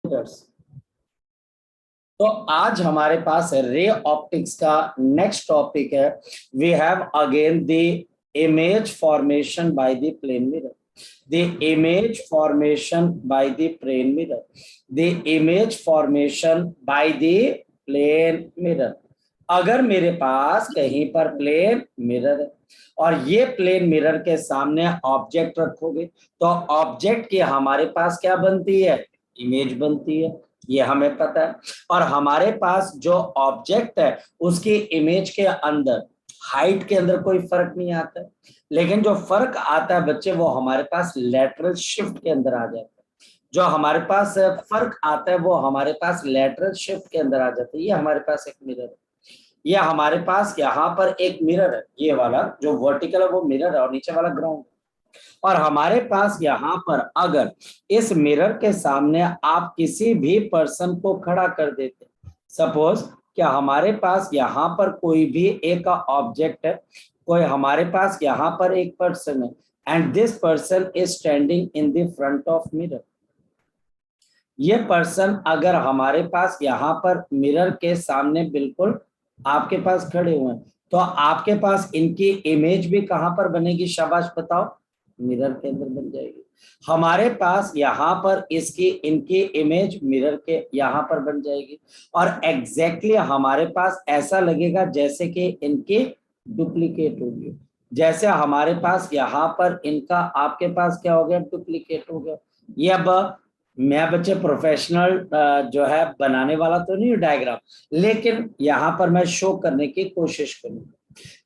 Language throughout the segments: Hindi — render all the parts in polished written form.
मिरर्स। तो आज हमारे पास रे ऑप्टिक्स का नेक्स्ट टॉपिक है। We have again the image formation by the plane mirror, the image formation by the plane mirror, the image formation by the plane mirror. अगर मेरे पास कहीं पर प्लेन मिरर है और ये प्लेन मिरर के सामने ऑब्जेक्ट रखोगे तो ऑब्जेक्ट की हमारे पास क्या बनती है? इमेज बनती है, ये हमें पता है। और हमारे पास जो ऑब्जेक्ट है उसकी इमेज के अंदर हाइट के अंदर कोई फर्क नहीं आता है, लेकिन जो फर्क आता है बच्चे वो हमारे पास लेटरल शिफ्ट के अंदर आ जाता है। जो हमारे पास फर्क आता है वो हमारे पास लेटरल शिफ्ट के अंदर आ जाता है। ये हमारे पास एक मिरर है, ये हमारे पास यहाँ पर एक मिरर है, ये वाला जो वर्टिकल है वो मिरर है और नीचे वाला ग्राउंड। और हमारे पास यहाँ पर अगर इस मिरर के सामने आप किसी भी पर्सन को खड़ा कर देते, सपोज क्या हमारे पास यहाँ पर कोई भी एक ऑब्जेक्ट है, कोई हमारे पास यहाँ पर एक पर्सन है and this person is standing in the front of mirror. ये पर्सन अगर हमारे पास यहाँ पर मिरर के सामने बिल्कुल आपके पास खड़े हुए हैं तो आपके पास इनकी इमेज भी कहाँ पर बनेगी? शाबाश बताओ, मिरर के अंदर बन जाएगी। हमारे पास यहाँ पर इसकी इनकी इमेज मिरर के यहाँ पर बन जाएगी और एग्जैक्टली हमारे पास ऐसा लगेगा जैसे कि इनकी डुप्लीकेट होगी। जैसे हमारे पास यहाँ पर इनका आपके पास क्या हो गया? डुप्लीकेट हो गया। ये अब मैं बच्चे प्रोफेशनल जो है बनाने वाला तो नहीं डायग्राम, लेकिन यहाँ पर मैं शो करने की कोशिश करूंगा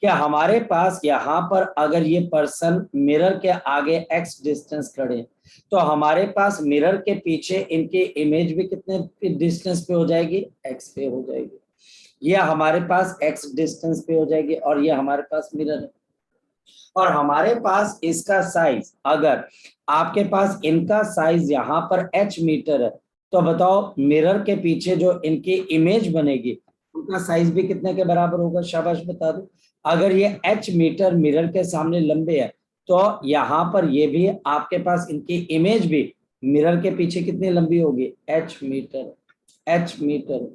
कि हमारे पास यहाँ पर अगर ये पर्सन मिरर के आगे x डिस्टेंस खड़े तो हमारे पास मिरर के पीछे इनकी इमेज भी कितने डिस्टेंस पे हो जाएगी? x पे हो जाएगी। ये हमारे पास x डिस्टेंस पे हो जाएगी और ये हमारे पास मिरर है। और हमारे पास इसका साइज, अगर आपके पास इनका साइज यहाँ पर h मीटर है तो बताओ मिरर के पीछे जो इनकी इमेज बनेगी उनका साइज भी कितने के बराबर होगा? शाबाश बता दो। अगर ये h मीटर मिरर के सामने लंबे है तो यहाँ पर ये भी आपके पास इनकी इमेज भी मिरर के पीछे कितनी लंबी होगी? h meter, h meter.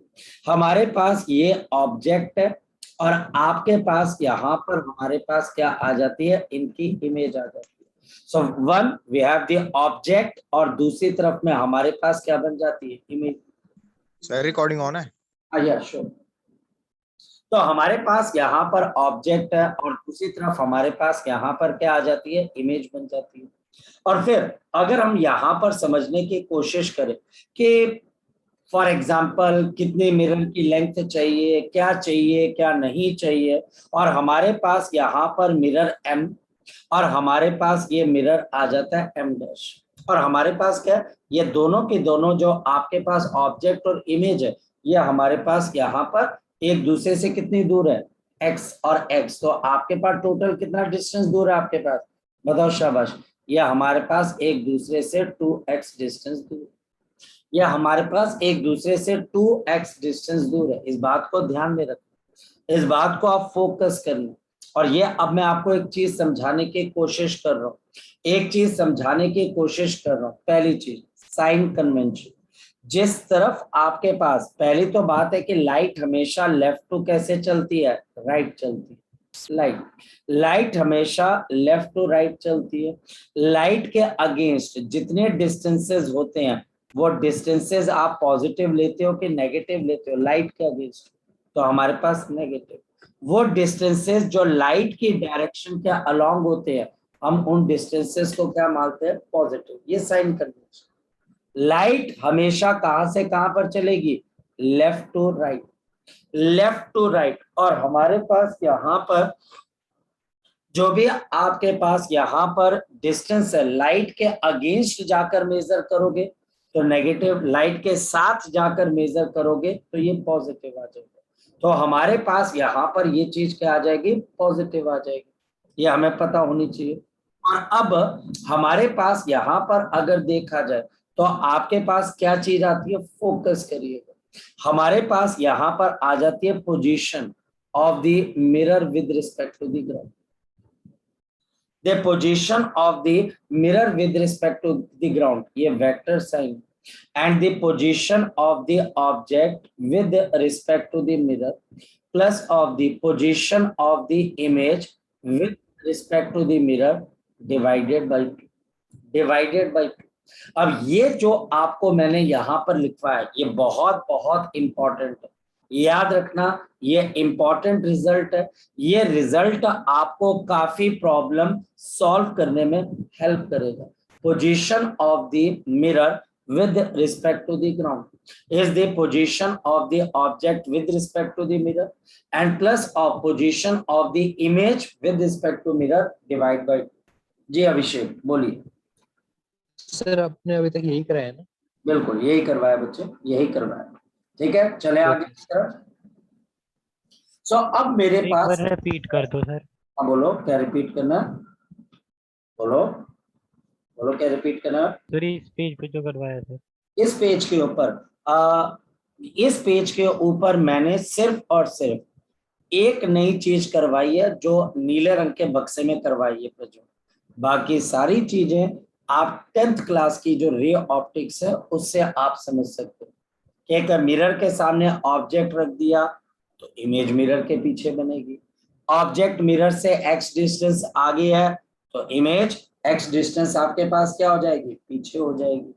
हमारे पास ये ऑब्जेक्ट है और आपके पास यहाँ पर हमारे पास क्या आ जाती है? इनकी इमेज आ जाती है। So when we have the object और दूसरी तरफ में हमारे पास क्या बन जाती है? इमेज। सर रिकॉर्डिंग ऑन है? या श्योर। तो हमारे पास यहाँ पर ऑब्जेक्ट है और दूसरी तरफ हमारे पास यहाँ पर क्या आ जाती है? इमेज बन जाती है। और फिर अगर हम यहाँ पर समझने की कोशिश करें कि फॉर एग्जाम्पल कितनी मिरर की लेंथ चाहिए, क्या नहीं चाहिए, और हमारे पास यहाँ पर मिरर M और हमारे पास ये मिरर आ जाता है M डैश, और हमारे पास क्या है? ये दोनों के दोनों जो आपके पास ऑब्जेक्ट और इमेज है ये हमारे पास यहाँ पर एक दूसरे से कितनी दूर है? X और X। तो आपके पास टोटल कितना डिस्टेंस दूर है आपके पास? बताओ शाबाश। ये हमारे पास एक दूसरे से 2x डिस्टेंस दूर, यह हमारे पास एक दूसरे से 2x डिस्टेंस दूर है। इस बात को ध्यान में रखना, इस बात को आप फोकस करना। और ये अब मैं आपको एक चीज समझाने की कोशिश कर रहा हूँ, एक चीज समझाने की कोशिश कर रहा हूँ। पहली चीज साइन कन्वेंशन। जिस तरफ आपके पास, पहली तो बात है कि लाइट हमेशा लेफ्ट टू कैसे चलती है? राइट चलती है। लाइट हमेशा लेफ्ट टू राइट चलती है। लाइट के अगेंस्ट जितने डिस्टेंसेस होते हैं वो डिस्टेंसेस आप पॉजिटिव लेते हो कि नेगेटिव लेते हो? लाइट के अगेंस्ट, तो हमारे पास नेगेटिव। वो डिस्टेंसेस जो लाइट की डायरेक्शन के अलोंग होते हैं हम उन डिस्टेंसेस को क्या मानते हैं? पॉजिटिव। ये साइन कन्वेंशन। लाइट हमेशा कहां से कहां पर चलेगी? Left to right, left to right. और हमारे पास यहाँ पर जो भी आपके पास यहाँ पर डिस्टेंस है लाइट के अगेंस्ट जाकर मेजर करोगे तो नेगेटिव, लाइट के साथ जाकर मेजर करोगे तो ये पॉजिटिव आ जाएगा। तो हमारे पास यहाँ पर ये चीज क्या आ जाएगी? पॉजिटिव आ जाएगी। ये हमें पता होनी चाहिए। और अब हमारे पास यहाँ पर अगर देखा जाए तो आपके पास क्या चीज आती है? फोकस करिएगा। हमारे पास यहाँ पर आ जाती है position of the mirror with respect to the ground. The position of the mirror with respect to the ground, ये vector sign. and the position of the object with respect to the mirror plus of the position of the image with respect to the mirror divided by 2। अब ये जो आपको मैंने यहां पर लिखवा है ये बहुत बहुत इंपॉर्टेंट है, याद रखना। ये इंपॉर्टेंट रिजल्ट है। ये रिजल्ट आपको काफी प्रॉब्लम सॉल्व करने में हेल्प करेगा। Position of the mirror with respect to the ground is the position of the object with respect to the mirror and plus of position of the image with respect to mirror divide by 2। जी अभिषेक बोलिए। सर आपने अभी तक यही कराया ना? बिल्कुल यही करवाया बच्चे, यही करवाया। ठीक है, चले आगे की तरफ। सो अब मेरे एक पास बार रिपीट कर दो सर। हाँ बोलो, क्या रिपीट करना? बोलो बोलो, क्या रिपीट करना? सर इस पेज पे जो करवाया सर, इस पेज के ऊपर इस पेज के ऊपर मैंने सिर्फ और सिर्फ एक नई चीज करवाई है जो नीले रंग के बक्से में करवाई है प्रज्वल। बाकी सारी चीजें आप 10th क्लास की जो रे ऑप्टिक्स है उससे आप समझ सकते हो कि एक मिरर के सामने ऑब्जेक्ट रख दिया तो इमेज मिरर के पीछे बनेगी। ऑब्जेक्ट मिरर से x डिस्टेंस आगे है तो इमेज x डिस्टेंस आपके पास क्या हो जाएगी? पीछे हो जाएगी।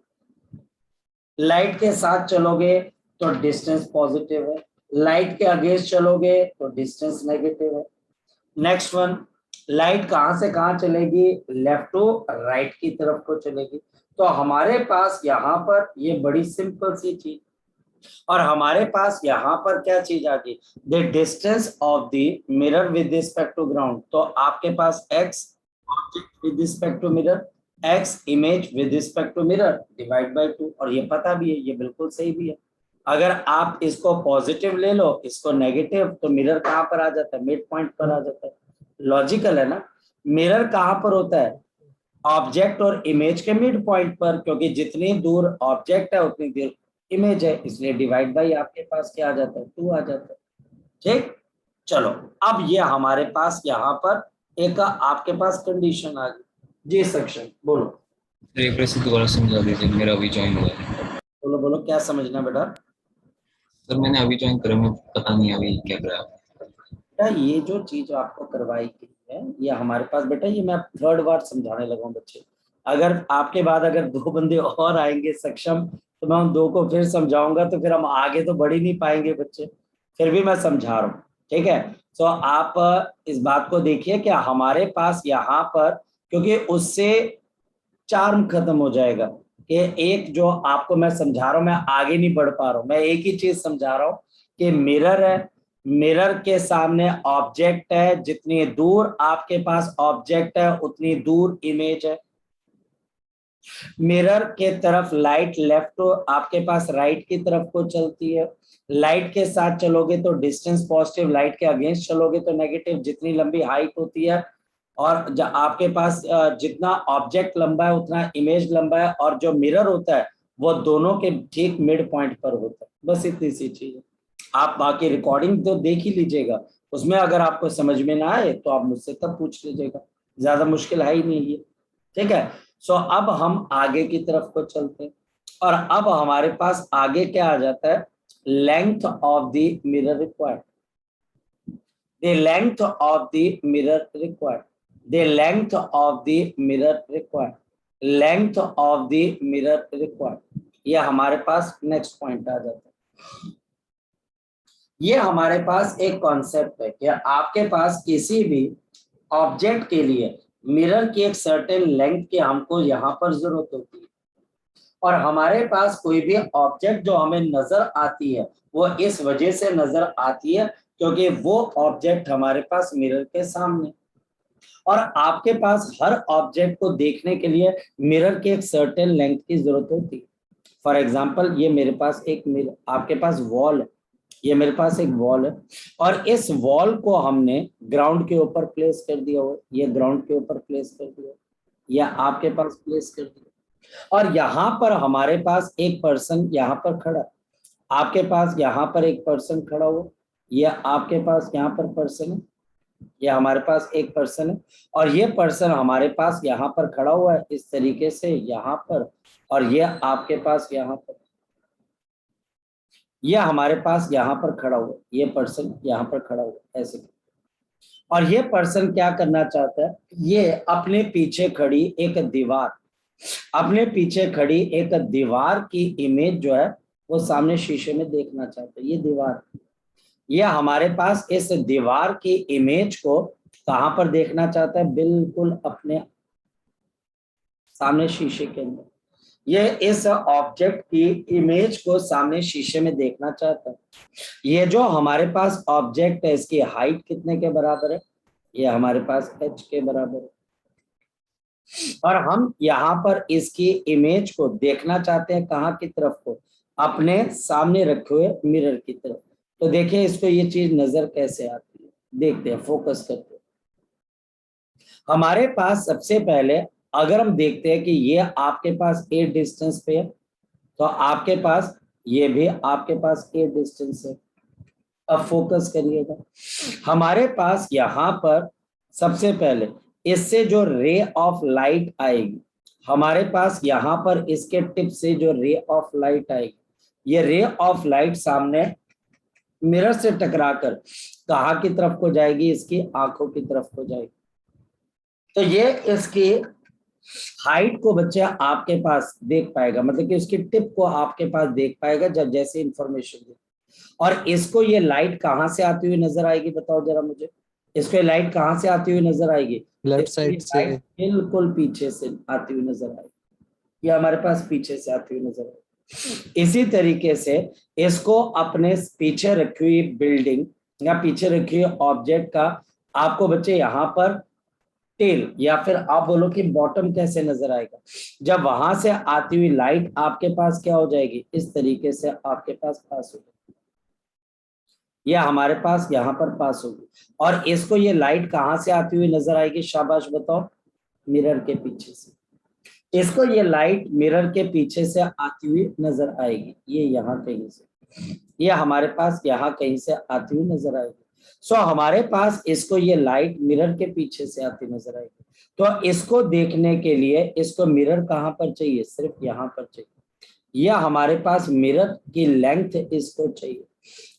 लाइट के साथ चलोगे तो डिस्टेंस पॉजिटिव है, लाइट के अगेंस्ट चलोगे तो डिस्टेंस नेगेटिव है। नेक्स्ट वन, लाइट कहां से कहां चलेगी? लेफ्ट टू राइट की तरफ को चलेगी। तो हमारे पास यहाँ पर ये बड़ी सिंपल सी चीज, और हमारे पास यहाँ पर क्या चीज आ गई? The distance of the mirror with respect to ground. तो आपके पास x object with respect to mirror, x image with respect to mirror divide by 2। और ये पता भी है, ये बिल्कुल सही भी है। अगर आप इसको पॉजिटिव ले लो, इसको नेगेटिव, तो मिरर कहाँ पर आ जाता है? मिड पॉइंट पर आ जाता है। लॉजिकल है ना? मिरर कहाँ पर होता है? ऑब्जेक्ट और इमेज के मिड पॉइंट पर, क्योंकि जितनी दूर ऑब्जेक्ट है उतनी दूर इमेज है, इसलिए डिवाइड बाई आपके पास क्या आ जाता है? 2 आ जाता है। ठीक, चलो अब ये हमारे पास यहाँ पर एक आपके पास कंडीशन आ गई। जी सेक्शन बोलो। एक बार से दोबारा समझा दीजिए, मेरा अभी ज्वाइन हुआ है। बोलो बोलो, क्या समझना बेटा? सर मैंने अभी ज्वाइन करा, मैं पता नहीं अभी क्या करा। बेटा ये जो चीज आपको करवाई गई है ये हमारे पास, बेटा ये मैं थर्ड बार समझाने लगा हूँ बच्चे। अगर आपके बाद अगर 2 बंदे और आएंगे सक्षम तो मैं उन 2 को फिर समझाऊंगा, तो फिर हम आगे तो बढ़ ही नहीं पाएंगे बच्चे। फिर भी मैं समझा रहा हूँ, ठीक है? तो आप इस बात को देखिए कि हमारे पास यहाँ पर, क्योंकि उससे चार्म खत्म हो जाएगा कि एक जो आपको मैं समझा रहा हूँ मैं आगे नहीं बढ़ पा रहा हूँ। मैं एक ही चीज समझा रहा हूँ कि मिरर है, मिरर के सामने ऑब्जेक्ट है, जितनी दूर आपके पास ऑब्जेक्ट है उतनी दूर इमेज है। मिरर के तरफ लाइट लेफ्ट तो आपके पास राइट की तरफ को चलती है। लाइट के साथ चलोगे तो डिस्टेंस पॉजिटिव, लाइट के अगेंस्ट चलोगे तो नेगेटिव। जितनी लंबी हाइट होती है और आपके पास जितना ऑब्जेक्ट लंबा है उतना इमेज लंबा है, और जो मिरर होता है वो दोनों के ठीक मिड पॉइंट पर होता है। बस इतनी सी चीज है। आप बाकी रिकॉर्डिंग तो देख ही लीजिएगा, उसमें अगर आपको समझ में ना आए तो आप मुझसे तब पूछ लीजिएगा, ज्यादा मुश्किल है ही नहीं ये, ठीक है? सो अब हम आगे की तरफ को चलते हैं, और अब हमारे पास आगे क्या आ जाता है? Length of the mirror required, the length of the mirror required, the length of the mirror required, length of the mirror required. ये हमारे पास नेक्स्ट पॉइंट आ जाता है। ये हमारे पास एक कॉन्सेप्ट है कि आपके पास किसी भी ऑब्जेक्ट के लिए मिरर की एक सर्टेन लेंथ की हमको यहाँ पर जरूरत होती है, और हमारे पास कोई भी ऑब्जेक्ट जो हमें नजर आती है वो इस वजह से नजर आती है क्योंकि वो ऑब्जेक्ट हमारे पास मिरर के सामने, और आपके पास हर ऑब्जेक्ट को देखने के लिए मिरर की एक सर्टेन लेंथ की जरूरत होती है। फॉर एग्जाम्पल ये मेरे पास एक मिरर, आपके पास वॉल है, ये मेरे पास एक वॉल है, और इस वॉल को हमने ग्राउंड के ऊपर प्लेस कर दिया हो, ये ग्राउंड के ऊपर प्लेस कर दिया, या आपके पास प्लेस कर दिया, और यहाँ पर हमारे पास एक पर्सन यहाँ पर खड़ा, आपके पास यहाँ पर एक पर्सन खड़ा हो, या आपके पास यहाँ पर पर्सन है, ये हमारे पास एक पर्सन है और ये पर्सन हमारे पास यहाँ पर खड़ा हुआ है इस तरीके से यहाँ पर, और ये आपके पास यहाँ पर, ये हमारे पास यहाँ पर खड़ा हुआ है, ये पर्सन यहाँ पर खड़ा हुआ है ऐसे। और ये पर्सन क्या करना चाहता है, ये अपने पीछे खड़ी एक दीवार, अपने पीछे खड़ी एक दीवार की इमेज जो है वो सामने शीशे में देखना चाहता है। ये दीवार, ये हमारे पास इस दीवार की इमेज को कहां पर देखना चाहता है, बिल्कुल अपने सामने शीशे के अंदर। ये इस ऑब्जेक्ट की इमेज को सामने शीशे में देखना चाहता है। ये जो हमारे पास ऑब्जेक्ट है इसकी हाइट कितने के बराबर है, ये हमारे पास h के बराबर है। और हम यहाँ पर इसकी इमेज को देखना चाहते हैं कहाँ की तरफ को, अपने सामने रखे हुए मिरर की तरफ। तो देखिए इसको ये चीज नजर कैसे आती है, देखते हैं, फोकस करते हैं। हमारे पास सबसे पहले अगर हम देखते हैं कि ये आपके पास ए डिस्टेंस पे है, तो आपके पास ये भी आपके पास ए डिस्टेंस है। अब फोकस करिएगा, हमारे पास यहाँ पर सबसे पहले इससे जो रे ऑफ लाइट आएगी, हमारे पास यहाँ पर इसके टिप से जो रे ऑफ लाइट आएगी, ये रे ऑफ लाइट सामने मिरर से टकराकर कहाँ की तरफ को जाएगी, इसकी आंखों की तरफ को जाएगी। तो ये इसकी हाइट को बच्चा आपके पास देख पाएगा, मतलब कि उसकी टिप को आपके पास देख पाएगा जब जैसे इंफॉर्मेशन दे। और इसको ये लाइट कहाँ से आती हुई नजर आएगी, बताओ जरा मुझे, इसको ये लाइट कहाँ से आती हुई नजर आएगी, लेफ्ट साइड से, बिल्कुल पीछे से आती हुई नजर आएगी। ये हमारे पास पीछे से आती हुई नजर आएगी। इसी तरीके से इसको अपने पीछे रखी हुई बिल्डिंग या पीछे रखी हुई ऑब्जेक्ट का आपको बच्चे यहाँ पर टेल या फिर आप बोलो कि बॉटम कैसे नजर आएगा, जब वहां से आती हुई लाइट आपके पास क्या हो जाएगी, इस तरीके से आपके पास पास हो जाएगी, ये हमारे पास यहाँ पर पास होगी। और इसको ये लाइट कहाँ से आती हुई नजर आएगी, शाबाश बताओ, मिरर के पीछे से। इसको ये लाइट मिरर के पीछे से आती हुई नजर आएगी, ये यहाँ कहीं से, ये हमारे पास यहाँ कहीं से आती हुई नजर आएगी। सो हमारे पास इसको ये लाइट मिरर के पीछे से आती नजर आएगी। तो इसको देखने के लिए इसको मिरर कहाँ पर चाहिए, सिर्फ यहाँ पर चाहिए। यह हमारे पास मिरर की लेंथ इसको चाहिए,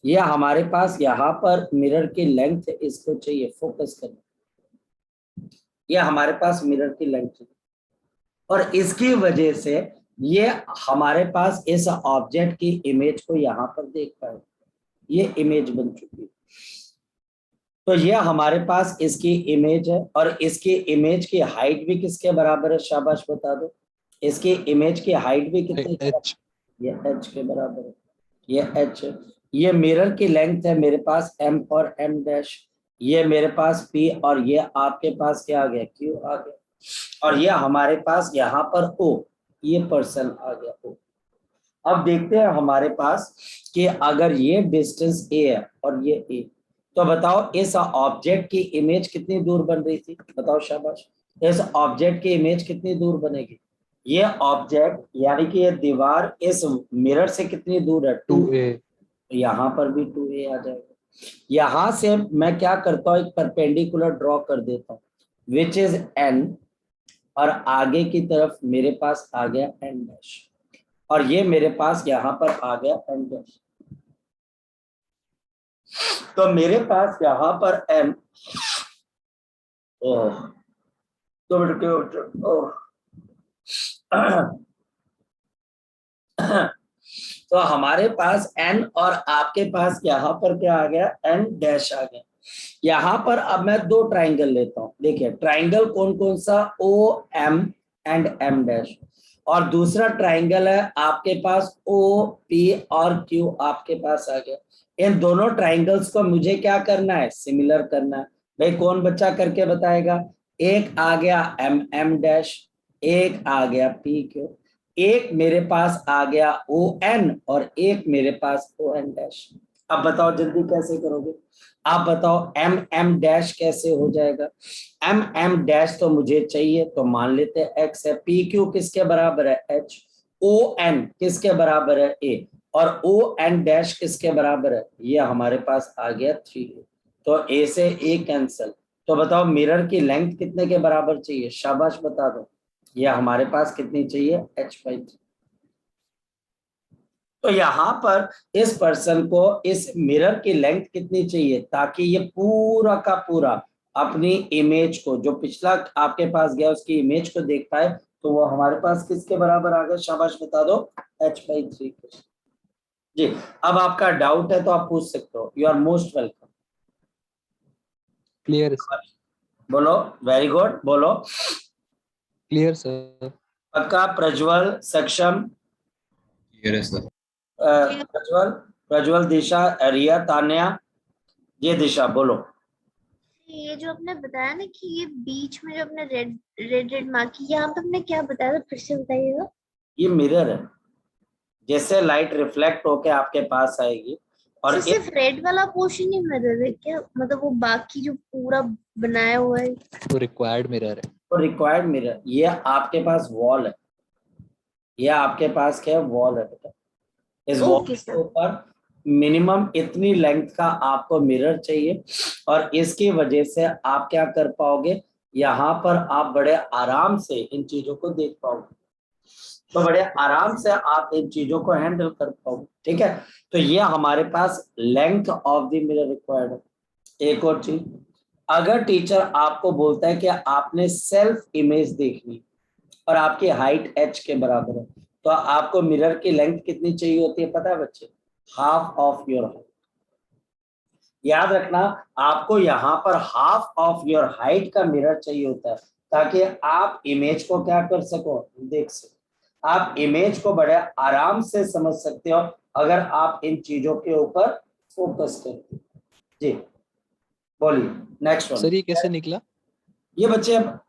यह हमारे पास यहाँ पर मिरर की लेंथ इसको चाहिए, फोकस करना, यह हमारे पास मिरर की लेंथ चाहिए। और इसकी वजह से ये हमारे पास इस ऑब्जेक्ट की इमेज को यहाँ पर देख पाए, ये इमेज बन चुकी है। तो ये हमारे पास इसकी इमेज है और इसकी इमेज की हाइट भी किसके बराबर है, शाबाश बता दो, इसकी इमेज की हाइट भी कितनी, ये h के बराबर है, ये h है। ये मिरर की लेंथ है मेरे पास m और m डैश, ये मेरे पास p और ये आपके पास क्या आ गया, q आ गया। और ये हमारे पास यहाँ पर o, ये पर्सन आ गया o। अब देखते हैं हमारे पास कि अगर ये डिस्टेंस a है और ये a, तो बताओ इस ऑब्जेक्ट की इमेज कितनी दूर बन रही थी, बताओ शाबाश, इस ऑब्जेक्ट की इमेज कितनी दूर बनेगी, ये ऑब्जेक्ट यानी कि ये दीवार इस मिरर से कितनी दूर है, 2a, यहाँ पर भी 2a आ जाएगा। यहां से मैं क्या करता हूँ, एक परपेंडिकुलर ड्रॉ कर देता हूँ विच इज n, और आगे की तरफ मेरे पास आ गया n डैश, और ये मेरे पास यहाँ पर आ गया n डैश। तो मेरे पास यहाँ पर m, तो तो हमारे पास n और आपके पास यहाँ पर क्या आ गया, n डैश आ गया। यहाँ पर अब मैं दो ट्राइंगल लेता हूँ, देखिए ट्राइंगल कौन कौन सा, O M and m dash, और दूसरा ट्राइंगल है आपके पास ओ पी और q आपके पास आ गया। इन दोनों ट्राइंगल्स को मुझे क्या करना है, सिमिलर करना है। भाई कौन बच्चा करके बताएगा, एक आ गया m डैश, एक आ गया p q, एक मेरे पास आ गया ओ एन और एक मेरे पास ओ एन डैश। अब बताओ जल्दी कैसे करोगे, आप बताओ m डैश कैसे हो जाएगा, m डैश तो मुझे चाहिए, तो मान लेते हैं x है, p q किसके बराबर है h, o n किसके बराबर है a, और o n डैश किसके बराबर है, ये हमारे पास आ गया 3a। तो ए से ए कैंसिल। तो बताओ मिरर की लेंथ कितने के बराबर चाहिए, शाबाश बता दो। ये हमारे पास कितनी चाहिए, h/3। तो यहाँ पर इस पर्सन को इस मिरर की लेंथ कितनी चाहिए ताकि ये पूरा का पूरा अपनी इमेज को, जो पिछला आपके पास गया उसकी इमेज को देख पाए। तो वो हमारे पास किसके बराबर आ गया, शाबाश बता दो, h/3। जी, अब आपका डाउट है तो आप पूछ सकते हो, you are most welcome. Clear sir. बोलो, वेरी गुड, बोलो। Clear sir. पक्का, प्रज्वल, सक्षम, क्लियर है सर। प्रज्वल, प्रज्वल, दिशा, रिया, तान्या, ये दिशा बोलो। ये जो आपने बताया ना कि ये बीच में जो आपने रेड रेड रेड मार्क की, यहाँ पे आपने क्या बताया था, फिर से बताइएगा। ये मिरर है, जैसे लाइट रिफ्लेक्ट होके आपके पास आएगी। और तो सिर्फ रेड वाला पोर्शन ही मिरर है क्या, मतलब वो बाकी जो पूरा बनाया हुआ है? वो रिक्वायर्ड मिरर है। तो रिक्वायर्ड मिरर, ये आपके पास वॉल है, ये आपके पास क्या है, वॉल है बेटा। इस वॉल ओके के सर। ऊपर मिनिमम इतनी लेंथ का आपको मिरर चाहिए, और इसकी वजह से आप क्या कर पाओगे, यहाँ पर आप बड़े आराम से इन चीजों को देख पाओगे। तो बड़े आराम से आप इन चीजों को हैंडल कर पाओगे, ठीक है। तो ये हमारे पास length of the mirror required है। एक और चीज, अगर टीचर आपको बोलता है कि आपने सेल्फ इमेज देखनी और आपकी हाइट h के बराबर है, तो आपको मिरर की लेंथ कितनी चाहिए होती है पता है बच्चे, हाफ ऑफ योर हाइट। याद रखना, आपको यहाँ पर हाफ ऑफ योर हाइट का मिरर चाहिए होता है ताकि आप इमेज को क्या कर सको, देख सको। आप इमेज को बड़े आराम से समझ सकते हो अगर आप इन चीजों के ऊपर फोकस करते हो। जी बोलिए, नेक्स्ट वन। सर ये कैसे निकला? ये बच्चे अब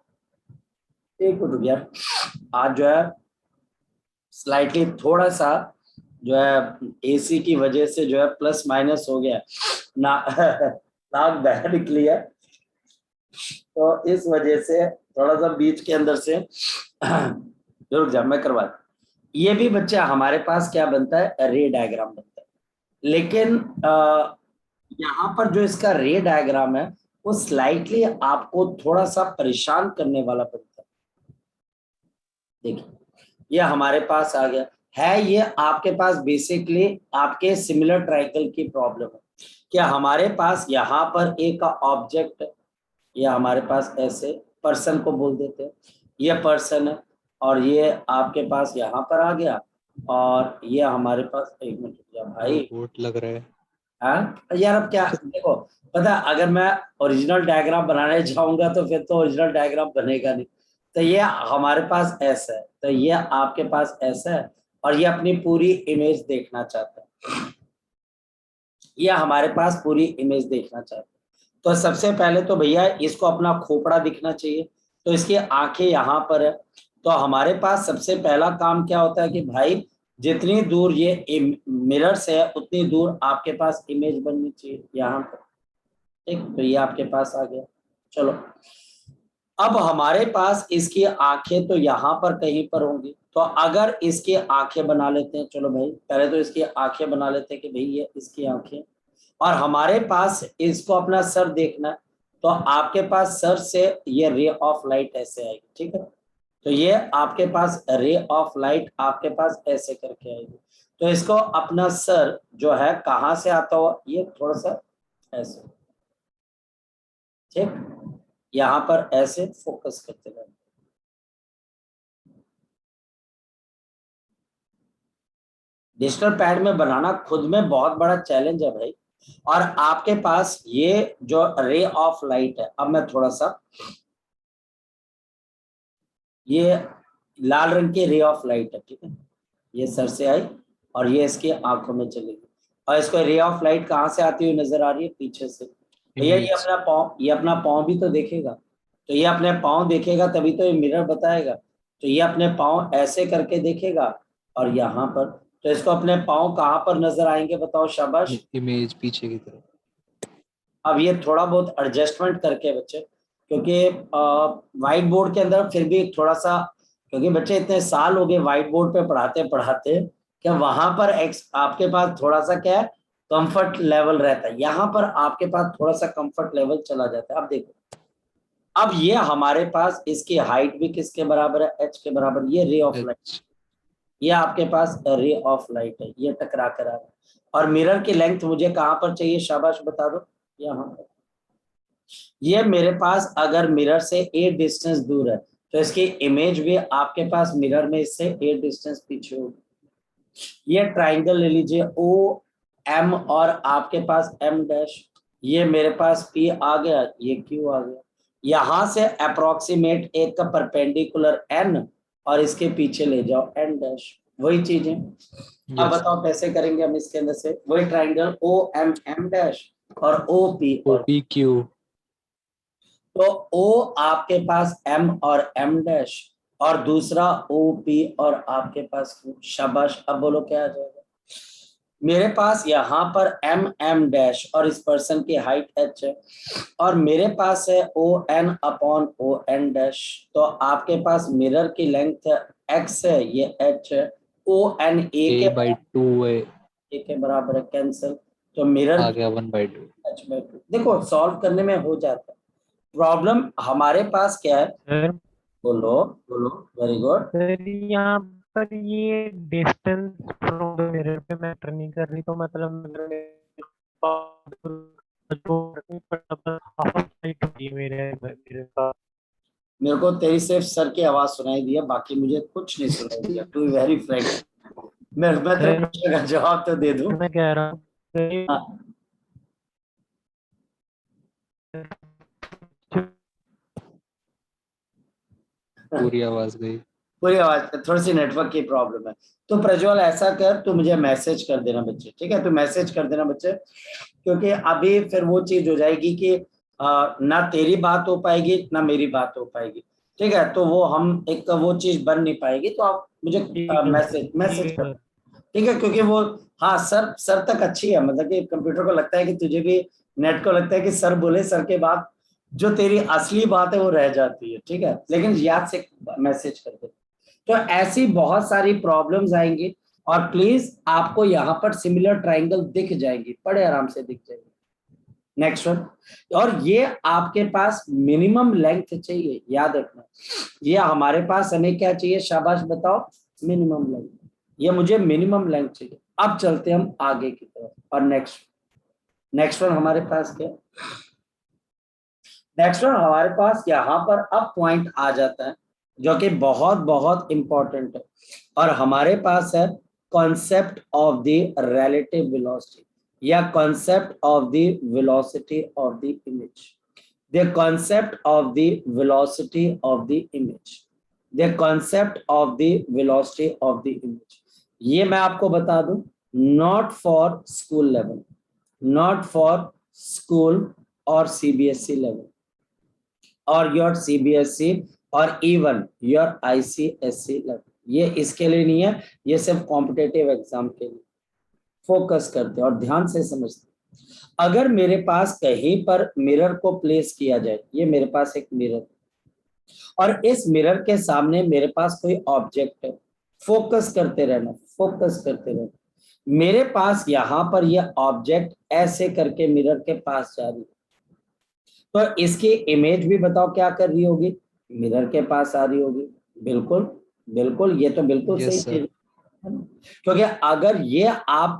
एक मिनट यार, आज जो है स्लाइटली थोड़ा सा जो है एसी की वजह से जो है प्लस माइनस हो गया ना, नाक बह निकली है, तो इस वजह से थोड़ा सा बीच के अंदर से रुक जा, मैं करवा। ये भी बच्चे हमारे पास क्या बनता है, रे डायग्राम बनता है, लेकिन यहाँ पर जो इसका रे डायग्राम है वो स्लाइटली आपको थोड़ा सा परेशान करने वाला बनता है। देखिए ये हमारे पास आ गया है, ये आपके पास बेसिकली आपके सिमिलर ट्रायंगल की प्रॉब्लम है कि हमारे पास यहाँ पर एक ऑब्जेक्ट, ये हमारे पास ऐसे पर्सन को बोल देते हैं, ये पर्सन है, और ये आपके पास यहाँ पर आ गया, और ये हमारे पास, एक मिनट भाई वोट लग रहा है। हाँ यार, अब क्या देखो पता, अगर मैं ओरिजिनल डायग्राम बनाने जाऊंगा तो फिर तो ओरिजिनल डायग्राम बनेगा नहीं। तो ये हमारे पास ऐसा है, तो ये आपके पास ऐसा है, और ये अपनी पूरी इमेज देखना चाहता है, ये हमारे पास पूरी इमेज देखना चाहता है। तो सबसे पहले तो भैया इसको अपना खोपड़ा दिखना चाहिए, तो इसकी आंखें यहाँ पर है। तो हमारे पास सबसे पहला काम क्या होता है कि भाई जितनी दूर ये मिरर से है उतनी दूर आपके पास इमेज बननी चाहिए यहाँ पर, ठीक। तो ये आपके पास आ गया। चलो अब हमारे पास इसकी आंखें तो यहाँ पर कहीं पर होंगी, तो अगर इसकी आंखें बना लेते हैं, चलो भाई पहले तो इसकी आंखें बना लेते हैं कि भाई ये इसकी आंखें, और हमारे पास इसको अपना सर देखना है, तो आपके पास सर से ये रे ऑफ लाइट ऐसे आएगी, ठीक है। तो ये आपके पास रे ऑफ लाइट आपके पास ऐसे करके आएगी, तो इसको अपना सर जो है कहाँ से आता हुआ, ये थोड़ा सा ऐसे, ठीक, यहाँ पर ऐसे फोकस करते रहें। डिजिटल पैड में बनाना खुद में बहुत बड़ा चैलेंज है भाई, और आपके पास ये जो रे ऑफ लाइट है, अब मैं थोड़ा सा, ये लाल रंग की रे ऑफ लाइट है, ठीक है, ये सर से आई और ये इसकी आंखों में चली गई, और इसको रे ऑफ लाइट कहाँ से आती हुई नजर आ रही है, पीछे से। भैया ये अपना पाँव, ये अपना पाँव भी तो देखेगा, तो ये अपने पाँव देखेगा तभी तो ये मिरर बताएगा। तो ये अपने पाँव ऐसे करके देखेगा, और यहाँ पर, तो इसको अपने पाँव कहाँ पर नजर आएंगे बताओ, शाबाश। इमेज पीछे की तरफ। अब ये थोड़ा बहुत एडजस्टमेंट करके बच्चे, क्योंकि व्हाइट बोर्ड के अंदर फिर भी थोड़ा सा, क्योंकि बच्चे इतने साल हो गए व्हाइट बोर्ड पे पढ़ाते पढ़ाते, क्या वहां पर आपके पास थोड़ा सा क्या है, कंफर्ट लेवल रहता है, यहाँ पर आपके पास थोड़ा सा कंफर्ट लेवल चला जाता है। अब देखो, अब ये हमारे पास इसकी हाइट भी किसके बराबर है, h के बराबर। ये रे ऑफ लाइट, ये आपके पास रे ऑफ लाइट है, ये टकरा कर आ रहा है। और मिरर की लेंथ मुझे कहां पर चाहिए, शाबाश बता दो, यहाँ पर। ये मेरे पास अगर मिरर से ए डिस्टेंस दूर है तो इसकी इमेज भी आपके पास मिरर में इससे ए डिस्टेंस पीछे होगी। ये ट्राइंगल ले लीजिए ओ एम और आपके पास एम डैश, ये मेरे पास पी आ गया, ये क्यू आ गया। यहां से अप्रोक्सीमेट एक का परपेंडिकुलर एन और इसके पीछे ले जाओ एन डैश, वही चीज है। अब बताओ कैसे करेंगे हम इसके अंदर से, वही triangle O M M dash और ओ पी और पी क्यू। तो ओ आपके पास एम और एम डैश और दूसरा ओ पी और आपके पास क्यू। शाबाश, अब बोलो क्या आ जाएगा। मेरे पास यहाँ पर एम एम डैश और इस पर्सन की हाइट h है और मेरे पास है O N upon O N dash. तो आपके पास मिरर की लेंथ x है, ये h है, ओ एन ए के बराबर है, कैंसिल। तो मिरर आ गया 1/2। h/2। देखो सॉल्व करने में हो जाता है। प्रॉब्लम हमारे पास क्या है, सर बोलो बोलो, वेरी गुड। सर यहाँ पर ये डिस्टेंस फ्रॉम द मिरर पे मैटर नहीं कर रही, तो मतलब अगर मेरे पास हाफ हाइट होगी मेरे मिरर का। मेरे को तेरी सिर्फ सर की आवाज सुनाई दी है, बाकी मुझे कुछ नहीं सुनाई दिया, टू बी वेरी फ्रैंक। मैं तेरे प्रश्न का जवाब तो दे दूं। मैं कह रहा हूँ हाँ, पूरी आवाज गई। पूरी आवाज, थोड़ी सी नेटवर्क की प्रॉब्लम है। तो प्रज्वल ऐसा कर, तू मुझे मैसेज कर देना बच्चे, ठीक है, तू मैसेज कर देना बच्चे, क्योंकि अभी फिर वो चीज हो जाएगी कि ना तेरी बात हो पाएगी ना मेरी बात हो पाएगी, ठीक है। तो वो हम एक वो चीज बन नहीं पाएगी, तो आप मुझे मैसेज कर, ठीक है, क्योंकि वो, हाँ सर तक अच्छी है, मतलब कि कंप्यूटर को लगता है कि तुझे भी, नेट को लगता है कि सर बोले, सर के बाद जो तेरी असली बात है वो रह जाती है, ठीक है, लेकिन याद से मैसेज कर दे। तो ऐसी बहुत सारी प्रॉब्लम्स आएंगी और प्लीज आपको यहाँ पर सिमिलर ट्राइंगल दिख जाएंगी, बड़े आराम से दिख जाएंगी। नेक्स्ट वन, और ये आपके पास मिनिमम लेंथ चाहिए, याद रखना, ये हमारे पास हमें क्या चाहिए, शाबाश बताओ, मिनिमम लेंथ, ये मुझे मिनिमम लेंथ चाहिए। अब चलते हम आगे की तरफ और नेक्स्ट वन हमारे पास क्या, नेक्स्ट वन हमारे पास यहाँ पर अब पॉइंट आ जाता है जो कि बहुत बहुत इंपॉर्टेंट है, और हमारे पास है concept of the relative velocity या concept of the velocity of the image, the concept of the velocity of the image, the concept of the velocity of the image. ये मैं आपको बता दूं, not for school level, not for school और सीबीएसई लेवल और योर सीबीएसई और इवन योर आईसीएसई लेवल, ये इसके लिए नहीं है, ये सिर्फ कॉम्पिटेटिव एग्जाम के लिए फोकस करते और ध्यान से समझते। अगर मेरे पास कहीं पर मिरर को प्लेस किया जाए, ये मेरे पास एक मिरर और इस मिरर के सामने मेरे पास कोई ऑब्जेक्ट है, फोकस करते रहना, फोकस करते रहना। मेरे पास यहाँ पर यह ऑब्जेक्ट ऐसे करके मिरर के पास जा रही है, तो इसकी इमेज भी बताओ क्या कर रही होगी, मिरर के पास आ रही होगी। बिल्कुल बिल्कुल, ये तो बिल्कुल सही चीज है, क्योंकि अगर ये आप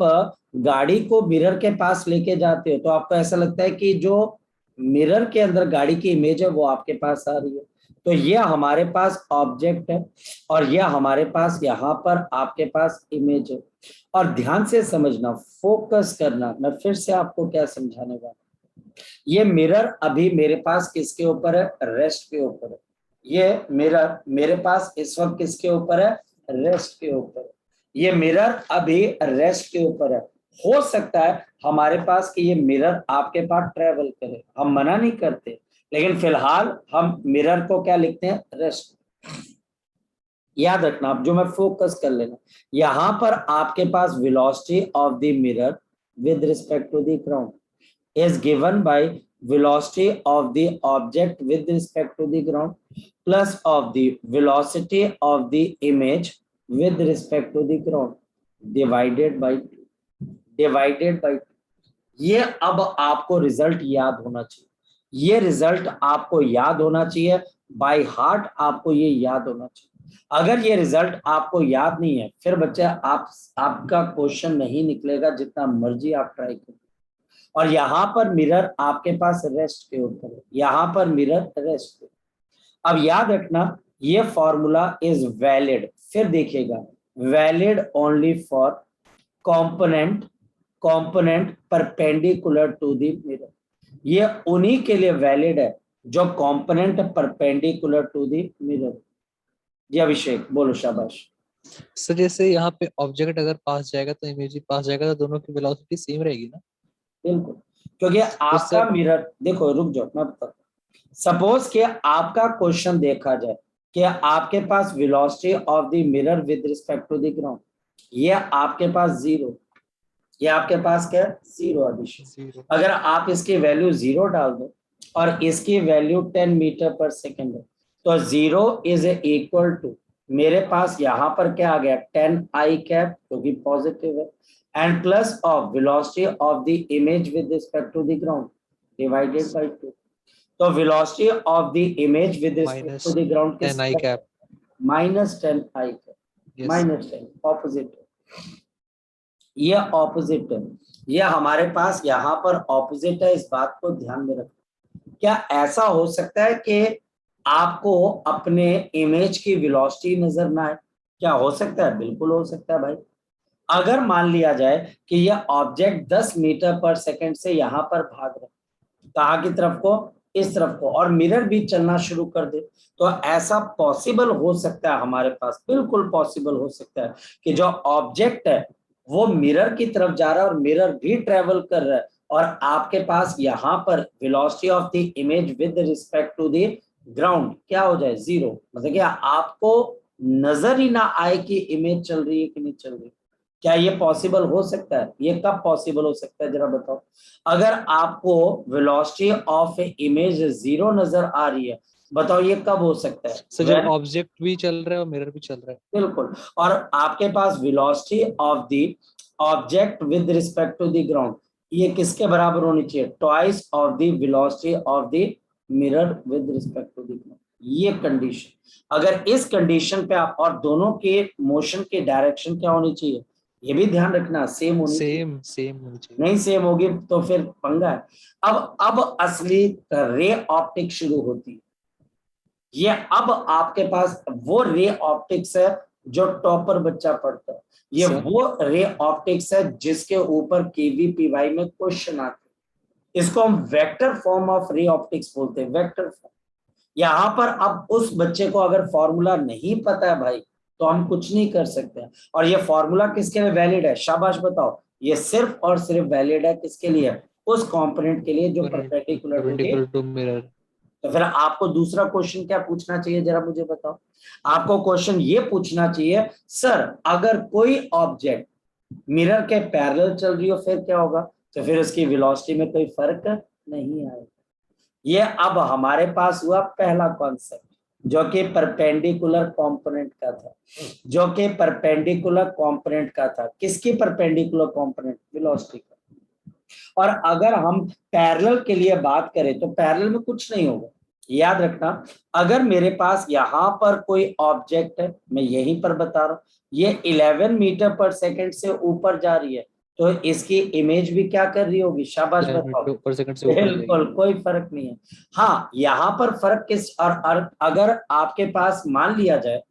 गाड़ी को मिरर के पास लेके जाते हो तो आपको ऐसा लगता है कि जो मिरर के अंदर गाड़ी की इमेज है वो आपके पास आ रही है। तो ये हमारे पास ऑब्जेक्ट है और ये हमारे पास यहाँ पर आपके पास इमेज है। और ध्यान से समझना, फोकस करना, मैं फिर से आपको क्या समझाने वाला, ये मिरर अभी मेरे पास किसके ऊपर है, रेस्ट के ऊपर है। ये मिरर मेरे पास इस वक्त किसके ऊपर है, रेस्ट के ऊपर। ये मिरर अभी रेस्ट के ऊपर है। हो सकता है हमारे पास कि ये मिरर आपके पास ट्रेवल करे, हम मना नहीं करते, लेकिन फिलहाल हम मिरर को क्या लिखते हैं, रेस्ट। याद रखना, अब जो मैं फोकस कर लेना, यहां पर आपके पास velocity of the mirror with respect to the ground is given by velocity of the object with respect to the ground plus of the velocity of the image with respect to the ground divided by 2, divided by 2. ये अब आपको रिजल्ट याद होना चाहिए, ये रिजल्ट आपको याद होना चाहिए, बाय हार्ट आपको ये याद होना चाहिए। अगर ये रिजल्ट आपको याद नहीं है, फिर बच्चे आपका क्वेश्चन नहीं निकलेगा, जितना मर्जी आप ट्राई करें। और यहाँ पर मिरर आपके पास रेस्ट के ऊपर है, यहाँ पर मिरर रेस्ट पे। अब याद रखना, ये फॉर्मूला इज वैलिड, फिर देखिएगा, valid only for component perpendicular to the mirror. ये उन्हीं के लिए वैलिड है जो component perpendicular to the mirror. जी अभिषेक बोलो, शाबाश। सर जैसे यहाँ पे ऑब्जेक्ट अगर पास जाएगा तो इमेज भी पास जाएगा, तो दोनों की वेलोसिटी सेम रहेगी ना? बिल्कुल, क्योंकि आपका सर- मिरर, देखो रुक जाओ मैं बताता हूं। सपोज कि आपका क्वेश्चन देखा जाए कि आपके पास velocity of the mirror with respect to the ground, ये आपके पास जीरो, ये आपके पास क्या है? जीरो अभिषेक। Zero. अगर आप इसकी वैल्यू जीरो डाल दो और इसकी वैल्यू 10 मीटर पर सेकेंड है, तो जीरो इज इक्वल टू, मेरे पास यहाँ पर क्या आ गया, 10 आई कैप, जो कि पॉजिटिव है, and plus of velocity of the image with respect to the ground divided by 2। तो velocity of the image with respect to the ground 10 I cap. Minus 10 I cap, Yes. Minus 10 opposite, ये ऑपोजिट है, ये हमारे पास यहाँ पर ऑपोजिट है, इस बात को ध्यान में रखना। क्या ऐसा हो सकता है कि आपको अपने इमेज की वेलोसिटी नजर ना आए? क्या हो सकता है? बिल्कुल हो सकता है भाई। अगर मान लिया जाए कि यह ऑब्जेक्ट 10 मीटर पर सेकंड से यहाँ पर भाग रहा है, कहाँ की तरफ को? इस तरफ को, और मिरर भी चलना शुरू कर दे, तो ऐसा पॉसिबल हो सकता है हमारे पास, बिल्कुल पॉसिबल हो सकता है कि जो ऑब्जेक्ट है वो मिरर की तरफ जा रहा है और मिरर भी ट्रेवल कर रहा है, और आपके पास यहाँ पर velocity of the image with respect to the ground क्या हो जाए? जीरो। मतलब क्या आपको नजर ही ना आए कि इमेज चल रही है कि नहीं चल रही? क्या ये पॉसिबल हो सकता है? ये कब पॉसिबल हो सकता है जरा बताओ। अगर आपको वेलोसिटी ऑफ इमेज जीरो नजर आ रही है, बताओ ये कब हो सकता है? सर जब ऑब्जेक्ट भी चल रहा है और मिरर भी चल रहा है। बिल्कुल, और आपके पास velocity of the object with respect to the ground, ये किसके बराबर होनी चाहिए? Twice of the velocity of the mirror with respect to the ground. ये कंडीशन, अगर इस कंडीशन पे आप, और दोनों के मोशन की डायरेक्शन क्या होनी चाहिए, ये भी ध्यान रखना, सेम होनी चाहिए। सेम होनी चाहिए। नहीं सेम होगी तो फिर पंगा है। अब असली रे ऑप्टिक शुरू होती है। ये अब आपके पास वो रे ऑप्टिक्स है जो टॉपर बच्चा पढ़ता है, ये सर? वो रे ऑप्टिक्स है जिसके ऊपर केवीपीवाई में क्वेश्चन आते हैं। इसको हम vector form of ray optics बोलते हैं, वेक्टर फॉर्म। यहाँ पर अब उस बच्चे को अगर फॉर्मूला नहीं पता है भाई, तो हम कुछ नहीं कर सकते हैं। और ये फॉर्मूला किसके लिए वैलिड है? शाबाश बताओ। ये सिर्फ और सिर्फ वैलिड है किसके लिए? उस कंपोनेंट के लिए जो परपेंडिकुलर टू मिरर। तो फिर आपको दूसरा क्वेश्चन क्या पूछना चाहिए, जरा मुझे बताओ। आपको क्वेश्चन ये पूछना चाहिए, सर अगर कोई ऑब्जेक्ट मिरर के पैरेलल चल रही हो फिर क्या होगा? तो फिर उसकी वेलोसिटी में कोई फर्क नहीं आएगा। ये अब हमारे पास हुआ पहला कॉन्सेप्ट, जो कि परपेंडिकुलर कंपोनेंट का था, जो कि परपेंडिकुलर कंपोनेंट का था। किसकी परपेंडिकुलर कंपोनेंट? वेलोसिटी का। और अगर हम पैरेलल के लिए बात करें तो पैरेलल में कुछ नहीं होगा। याद रखना, अगर मेरे पास यहाँ पर कोई ऑब्जेक्ट है, मैं यहीं पर बता रहा हूँ, ये 11 मीटर पर सेकंड से ऊपर जा रही है, तो इसकी इमेज भी क्या कर रही होगी? शाबाश बताओ। पर सेकंड से ऊपर बिल्कुल कोई फर्क नहीं है। हाँ, यहाँ पर फर्क किस, और अगर आपके पास मान लिया जाए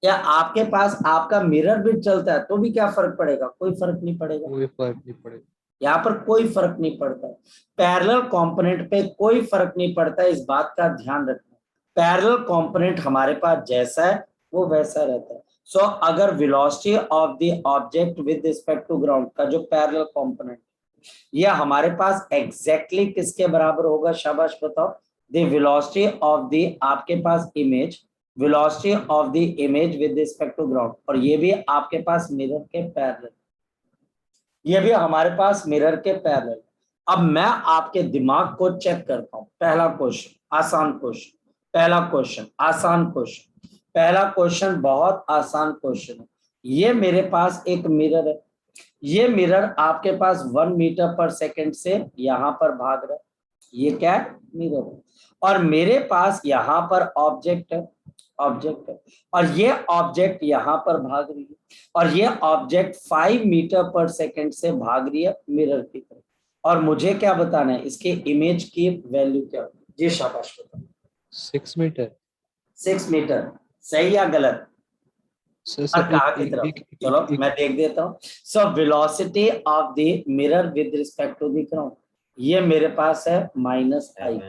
या आपके पास आपका मिरर भी चलता है तो भी क्या फर्क पड़ेगा? कोई फर्क नहीं पड़ेगा। कोई फर्क नहीं पड़ेगा। यहाँ पर कोई फर्क नहीं पड़ता है। पैरेलल कंपोनेंट पे कोई फर्क नहीं पड़ता है, इस बात का ध्यान रखना। पैरेलल कंपोनेंट हमारे पास जैसा है वो वैसा रहता है। सो अगर velocity of the object with respect to ground का जो पैरेलल कंपोनेंट, ये हमारे पास एग्जैक्टली किसके बराबर होगा? शाबाश बताओ। द वेलोसिटी ऑफ द आपके पास image, velocity of the image with respect to ground, और ये भी आपके पास मिरर के पैरेलल, ये भी हमारे पास मिरर के पैरेलल। अब मैं आपके दिमाग को चेक करता हूं। पहला क्वेश्चन आसान क्वेश्चन, पहला क्वेश्चन आसान क्वेश्चन, पहला क्वेश्चन बहुत आसान क्वेश्चन है। ये मेरे पास एक मिरर है, ये मिरर आपके पास 1 मीटर पर सेकंड से यहाँ पर भाग रहा है, ये क्या है, मिरर है। और मेरे पास यहाँ पर ऑब्जेक्ट है, ऑब्जेक्ट है, और ये ऑब्जेक्ट यहाँ पर भाग रही है, और ये ऑब्जेक्ट 5 मीटर पर सेकंड से भाग रही है मिरर की तरफ। और मुझे क्या बताना है, इसके इमेज की वैल्यू क्या होगी? जी शाबाश बताओ। 6 मीटर। 6 मीटर, सही या गलत? सर और कहाँ की तरफ? चलो मैं देख देता हूँ। So velocity of the mirror with respect to the ground, ये मेरे पास है -i,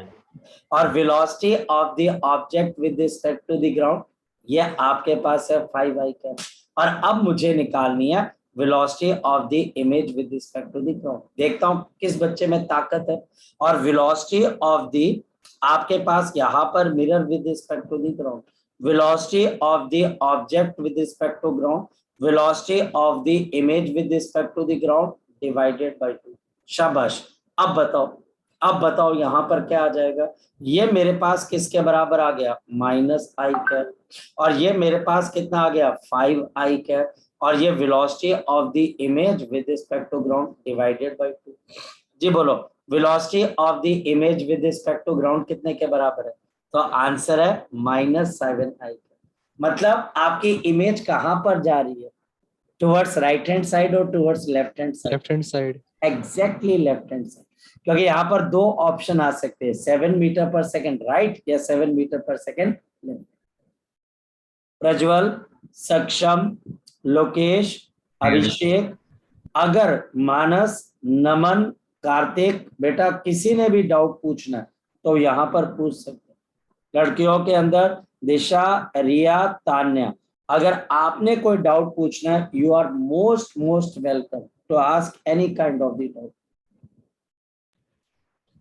और velocity of the object with respect to the ground, ये आपके पास है 5i का। और अब मुझे निकालनी है velocity of the image with respect to the ground. देखता हूँ किस बच्चे में ताकत है। और वेलोसिटी ऑफ द, आपके पास यहाँ पर mirror with respect to the ground, velocity of the object with respect to ground, velocity of the image with respect to the ground divided by 2। शाबाश। अब बताओ, अब बताओ यहाँ पर क्या आ जाएगा? ये मेरे पास किसके बराबर आ गया? -i cap. और ये मेरे पास कितना आ गया? 5i cap. और ये velocity of the image with respect to ground divided by 2। जी बोलो, velocity of the image with respect to ground कितने के बराबर है? तो आंसर है -7i। मतलब आपकी इमेज कहां पर जा रही है? टुवर्ड्स राइट हैंड साइड और towards left hand side? Left hand side. Exactly left hand side, क्योंकि यहाँ पर दो ऑप्शन आ सकते हैं, 7 मीटर पर सेकंड राइट या 7 मीटर पर सेकंड लेफ्ट। प्रज्वल, सक्षम, लोकेश, अभिषेक, अगर मानस, नमन, कार्तिक, बेटा किसी ने भी डाउट पूछना है तो यहाँ पर पूछ सकते। लड़कियों के अंदर दिशा, रिया, तान्या, अगर आपने कोई डाउट पूछना है, you are most welcome to ask any kind of the doubt.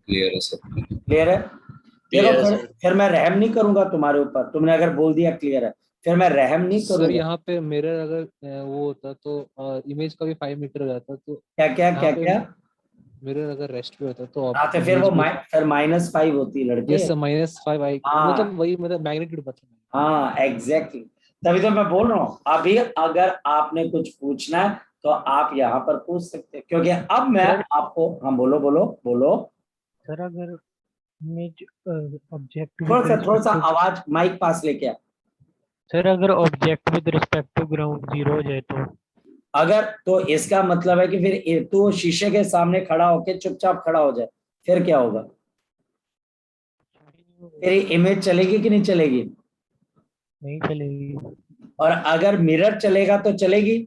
Clear है सर। क्लियर है? देखो फिर मैं रहम नहीं करूंगा तुम्हारे ऊपर, तुमने अगर बोल दिया क्लियर है, फिर मैं रहम नहीं सर करूंगा। यहाँ पे मिरर अगर वो होता तो इमेज का भी 5 मीटर हो जाता, तो क्या क्या क्या क्या? मिरर अगर रेस्ट पे होता तो तो फिर वो फिर -5 होती लड़के। Yes sir, -5i। हाँ। मतलब वही, मतलब मैग्नीट्यूड बता। हाँ एग्जैक्टली, तभी तो मैं बोल रहा हूँ। अभी अगर आपने कुछ पूछना है तो आप यहाँ पर पूछ सकते हैं, क्योंकि अब मैं आपको, हाँ बोलो बोलो बोलो। सर अगर इमेज ऑब्जेक्ट थोड़ा सा आवाज माइक पास लेके आ। सर अगर object with respect to ground 0 हो जाए तो? अगर तो इसका मतलब है कि फिर तू शीशे के सामने खड़ा होके चुपचाप खड़ा हो जाए, फिर क्या होगा? तेरी इमेज चलेगी कि नहीं चलेगी? नहीं चलेगी। और अगर मिरर चलेगा तो चलेगी?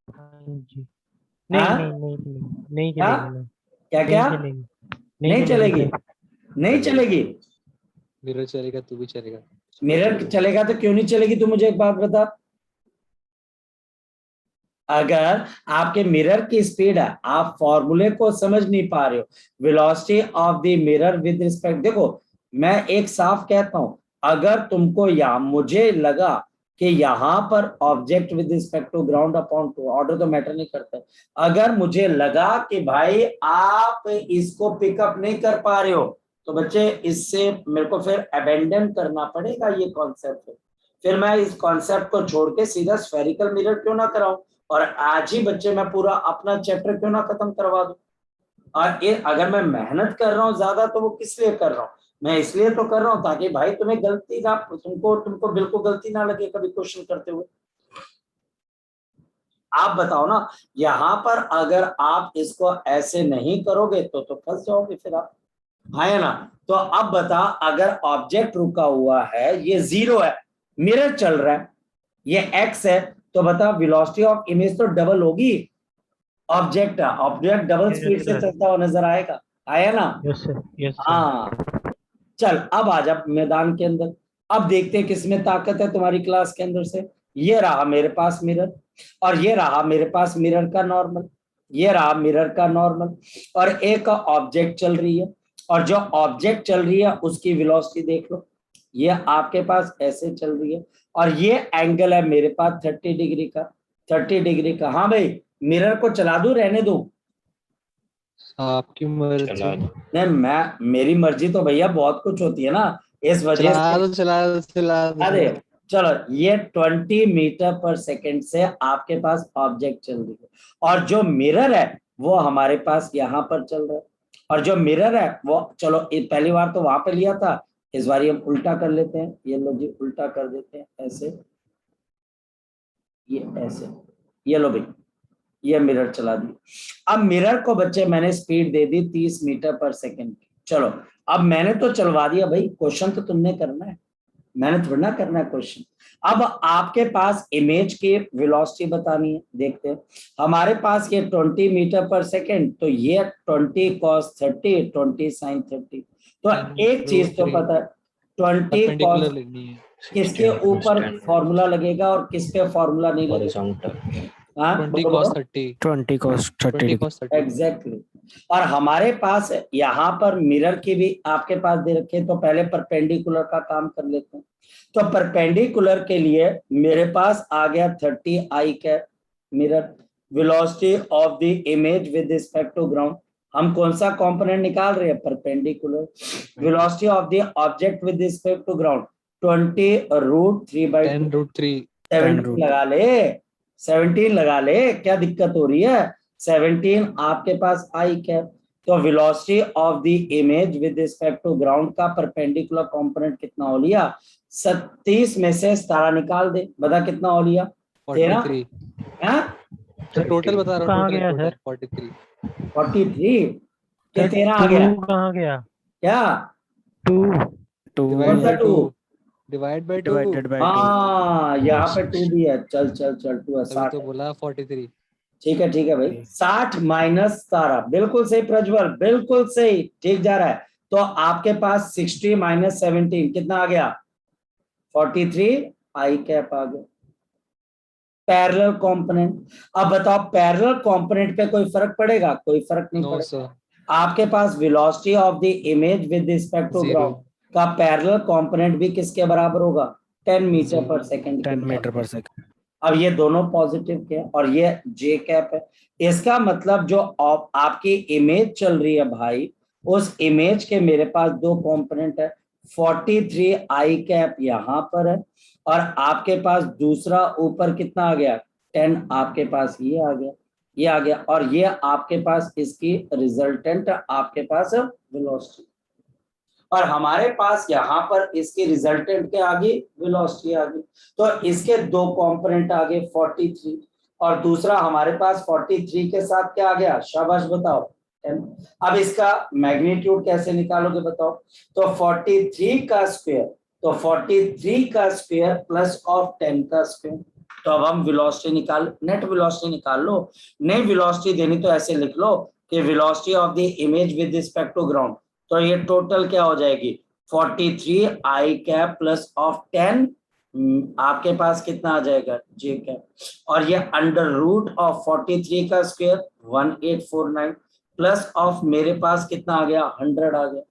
हाँ जी। नहीं हाँ? नहीं नहीं चलेगी, नहीं हाँ? चलेगी ना। क्या क्या? नहीं चलेगी, नहीं चलेगी, नहीं चलेगी। मिरर चलेगा तू भी चलेगा। मिरर चलेगा तो क्यों नहीं चलेगी? तू मुझे एक बात बता। अगर आपके मिरर की स्पीड है, आप फॉर्मूले को समझ नहीं पा रहे हो, velocity of the mirror with respect, देखो मैं एक साफ कहता हूं, अगर तुमको या मुझे लगा कि यहाँ पर object with respect to ground upon two, order तो मैटर नहीं करता, अगर मुझे लगा कि भाई आप इसको पिकअप नहीं कर पा रहे हो, तो बच्चे इससे मेरे को फिर अबेंडन करना पड़ेगा ये कॉन्सेप्ट। फिर मैं इस कॉन्सेप्ट को छोड़ के सीधा स्फेरिकल मिरर क्यों ना कराऊं, और आज ही बच्चे मैं पूरा अपना चैप्टर क्यों ना खत्म करवा दूं। और ये अगर मैं मेहनत कर रहा हूँ ज्यादा तो वो किस लिए कर रहा हूँ? मैं इसलिए तो कर रहा हूँ ताकि भाई तुम्हें गलती ना, तुमको बिल्कुल गलती ना लगे कभी क्वेश्चन करते हुए। आप बताओ ना, यहाँ पर अगर आप इसको ऐसे नहीं करोगे तो फंस जाओगे फिर आप, है ना? तो अब बता, अगर ऑब्जेक्ट रुका हुआ है, ये 0 है, मिरर चल रहा है, ये x है, तो बता वेलोसिटी ऑफ इमेज तो डबल होगी। ऑब्जेक्ट डबल स्पीड से चलता हुआ नजर आएगा, आया ना? Yes sir, yes sir. हाँ चल अब आ जा मैदान के अंदर। अब देखते हैं किसमें ताकत है तुम्हारी क्लास के अंदर से। ये रहा मेरे पास मिरर, और ये रहा मेरे पास मिरर का नॉर्मल, ये रहा मिरर का नॉर्मल, और एक ऑब्जेक्ट चल रही है, और जो ऑब्जेक्ट चल रही है उसकी वेलोसिटी देख लो, ये आपके पास ऐसे चल रही है, और ये एंगल है मेरे पास 30 डिग्री का, 30 डिग्री का। हाँ भाई, मिरर को चला दूं, रहने दूं? आपकी मर्जी। नहीं, मेरी मर्जी तो भैया बहुत कुछ होती है ना, इस वजह से। चला दो। अरे चलो ये 20 मीटर पर सेकंड से आपके पास ऑब्जेक्ट चल रही है, और जो मिरर है वो हमारे पास यहाँ पर चल रहा है, और जो मिरर है वो, चलो पहली बार तो वहां पे लिया था, इस बार हम उल्टा कर लेते हैं, ये लो जी उल्टा कर देते हैं, ऐसे, ये ऐसे, ये लो भाई, ये मिरर चला दी। अब मिरर को बच्चे मैंने स्पीड दे दी 30 मीटर पर सेकंड की। चलो अब मैंने तो चलवा दिया भाई, क्वेश्चन तो तुमने करना है, मैंने थोड़ा ना करना है क्वेश्चन। अब आपके पास इमेज की वेलोसिटी बतानी है, देखते हैं। हमारे पास ये 20 मीटर पर सेकंड, तो ये 20 cos 30, 20 sin 30। तो एक चीज तो पता है, 20 cos परपेंडिकुलर लिखनी है। किसके ऊपर फॉर्मूला लगेगा और किस पे फॉर्मूला नहीं लगेगा? हाँ 20 cos 30, 20 cos 30 20 cos 30। एग्जैक्टली। और हमारे पास यहाँ पर मिरर की भी आपके पास दे रखे, तो पहले परपेंडिकुलर का काम कर लेते हैं। तो परपेंडिकुलर के लिए मेरे पास आ गया 30 I cap mirror, velocity of the image with respect to ground. हम कौन सा कंपोनेंट निकाल रहे हैं? Perpendicular. Velocity of the object with respect to ground 20√3/2, 10√3। 17 लगा ले, 17 लगा ले, क्या दिक्कत हो रही है? 17 आपके पास आई कैप। तो velocity of the image with respect to ground का परपेंडिकुलर कंपोनेंट कितना हो लिया? 37 में से 17 निकाल दे, बता कितना हो लिया? 43। हाँ तो टोटल बता रहा कहाँ हूँ, गया टोटल सर? 43। 43 के सर 13 आ गया 2 कहाँ गया? क्या? 2 कौन सा 2? Divide by 2। Divided by 2। हाँ यहाँ पे 2 भी है, चल चल चल 2 है, तभी 60 तो है। बोला 43। ठीक है भाई, 60 माइनस 17, बिल्कुल सही प्रज्वल, बिल्कुल सही, ठीक जा रहा है। तो आपके पास 60 माइनस 17 कितना आ गया? 43 आई कैप आ गया। पैरेलल कंपोनेंट, अब बताओ पैरेलल कंपोनेंट पे कोई फर्क पड़ेगा? कोई फर्क नहीं नो पड़ेगा। सर, आपके पास velocity of the image with respect to 0। Ground का पैरेलल कंपोनेंट भी किसके बराबर होगा? 10 मीटर पर सेकंड। 10 मीटर पर सेकंड। अब ये दोनों पॉजिटिव के हैं और ये जे कैप है। इसका मतलब जो आपकी इमेज चल रही है भाई, उस इमेज के मेरे पास दो कंपोनेंट है, 43 आई कैप यहाँ पर है, और आपके पास दूसरा ऊपर कितना आ गया? 10 आपके पास ये आ गया, ये आ गया, और ये आपके पास इसकी रिजल्टेंट आपके पास वेलोसिटी, और हमारे पास यहाँ पर इसकी रिजल्टेंट के आगे वेलोसिटी आ गई। तो इसके दो कंपोनेंट आ गए 43, और दूसरा हमारे पास 43 के साथ क्या आ गया? शाबाश बताओ 10। अब इसका मैग्नीट्यूड कैसे निकालोगे बताओ? तो 43 का स्क्वायर, तो 43 का स्क्वायर प्लस ऑफ 10 का स्क्वायर। तो अब हम वेलोसिटी निकाल, नेट वेलोसिटी निकाल लो। नई वेलोसिटी देनी तो ऐसे लिख लो कि velocity of the image with respect to ground, तो ये टोटल क्या हो जाएगी? 43 आई कैप प्लस ऑफ 10, आपके पास कितना आ जाएगा? जे कैप, और ये अंडर रूट ऑफ 43 का स्क्वायर 1849 प्लस ऑफ मेरे पास कितना आ गया? 100 आ गया।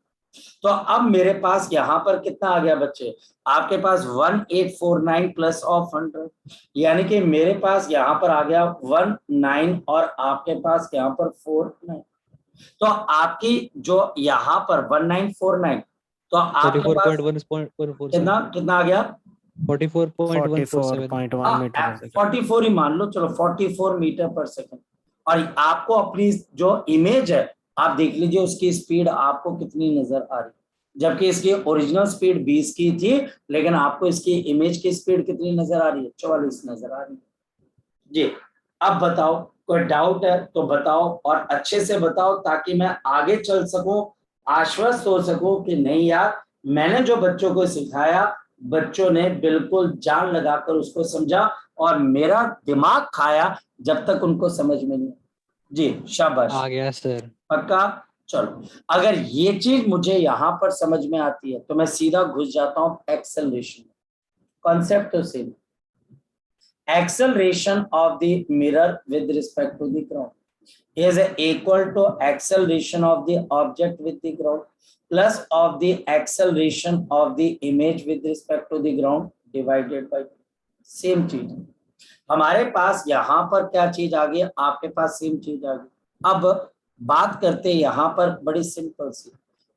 तो अब मेरे पास यहाँ पर कितना आ गया बच्चे? आपके पास 1849 प्लस ऑफ 100, यानी कि मेरे पास यहाँ पर आ गया 19 और आपके पास यहाँ पर 49। तो आपकी जो यहाँ पर 1949, तो आपके पास 44.147। कितना कितना आ गया? 44.147। 44.1 मीटर पर सेकंड। 44 ही मान लो, चलो 44 मीटर पर सेकंड। और आपको अपनी जो इमेज है आप देख लीजिए, उसकी स्पीड आपको कितनी नजर आ रही, जबकि इसकी ओरिजिनल स्पीड 20 की थी, लेकिन आपको इसकी इमेज की स्पीड कितनी नजर आ रही है? 44 नजर आ रही है जी। अब बताओ, कोई डाउट है तो बताओ, और अच्छे से बताओ, ताकि मैं आगे चल सकूं, आश्वस्त हो सकूं कि नहीं यार मैंने जो बच्चों को सिखाया, बच्चों ने बिल्कुल जान लगाकर उसको समझा, और मेरा दिमाग खाया जब तक उनको समझ में नहीं। जी शाबाश, आ गया सर। पक्का। चलो अगर ये चीज मुझे यहाँ पर समझ में आती है तो मैं सीधा घुस जाता हूँ एक्सेलरेशन। कॉन्सेप्ट तो same, acceleration of the mirror with respect to the ground is equal to acceleration of the object with the ground plus of the acceleration of the image with respect to the ground divided by same चीज। हमारे पास यहाँ पर क्या चीज आ गई? आपके पास सेम चीज आ गई। अब बात करते यहाँ पर बड़ी सिंपल सी,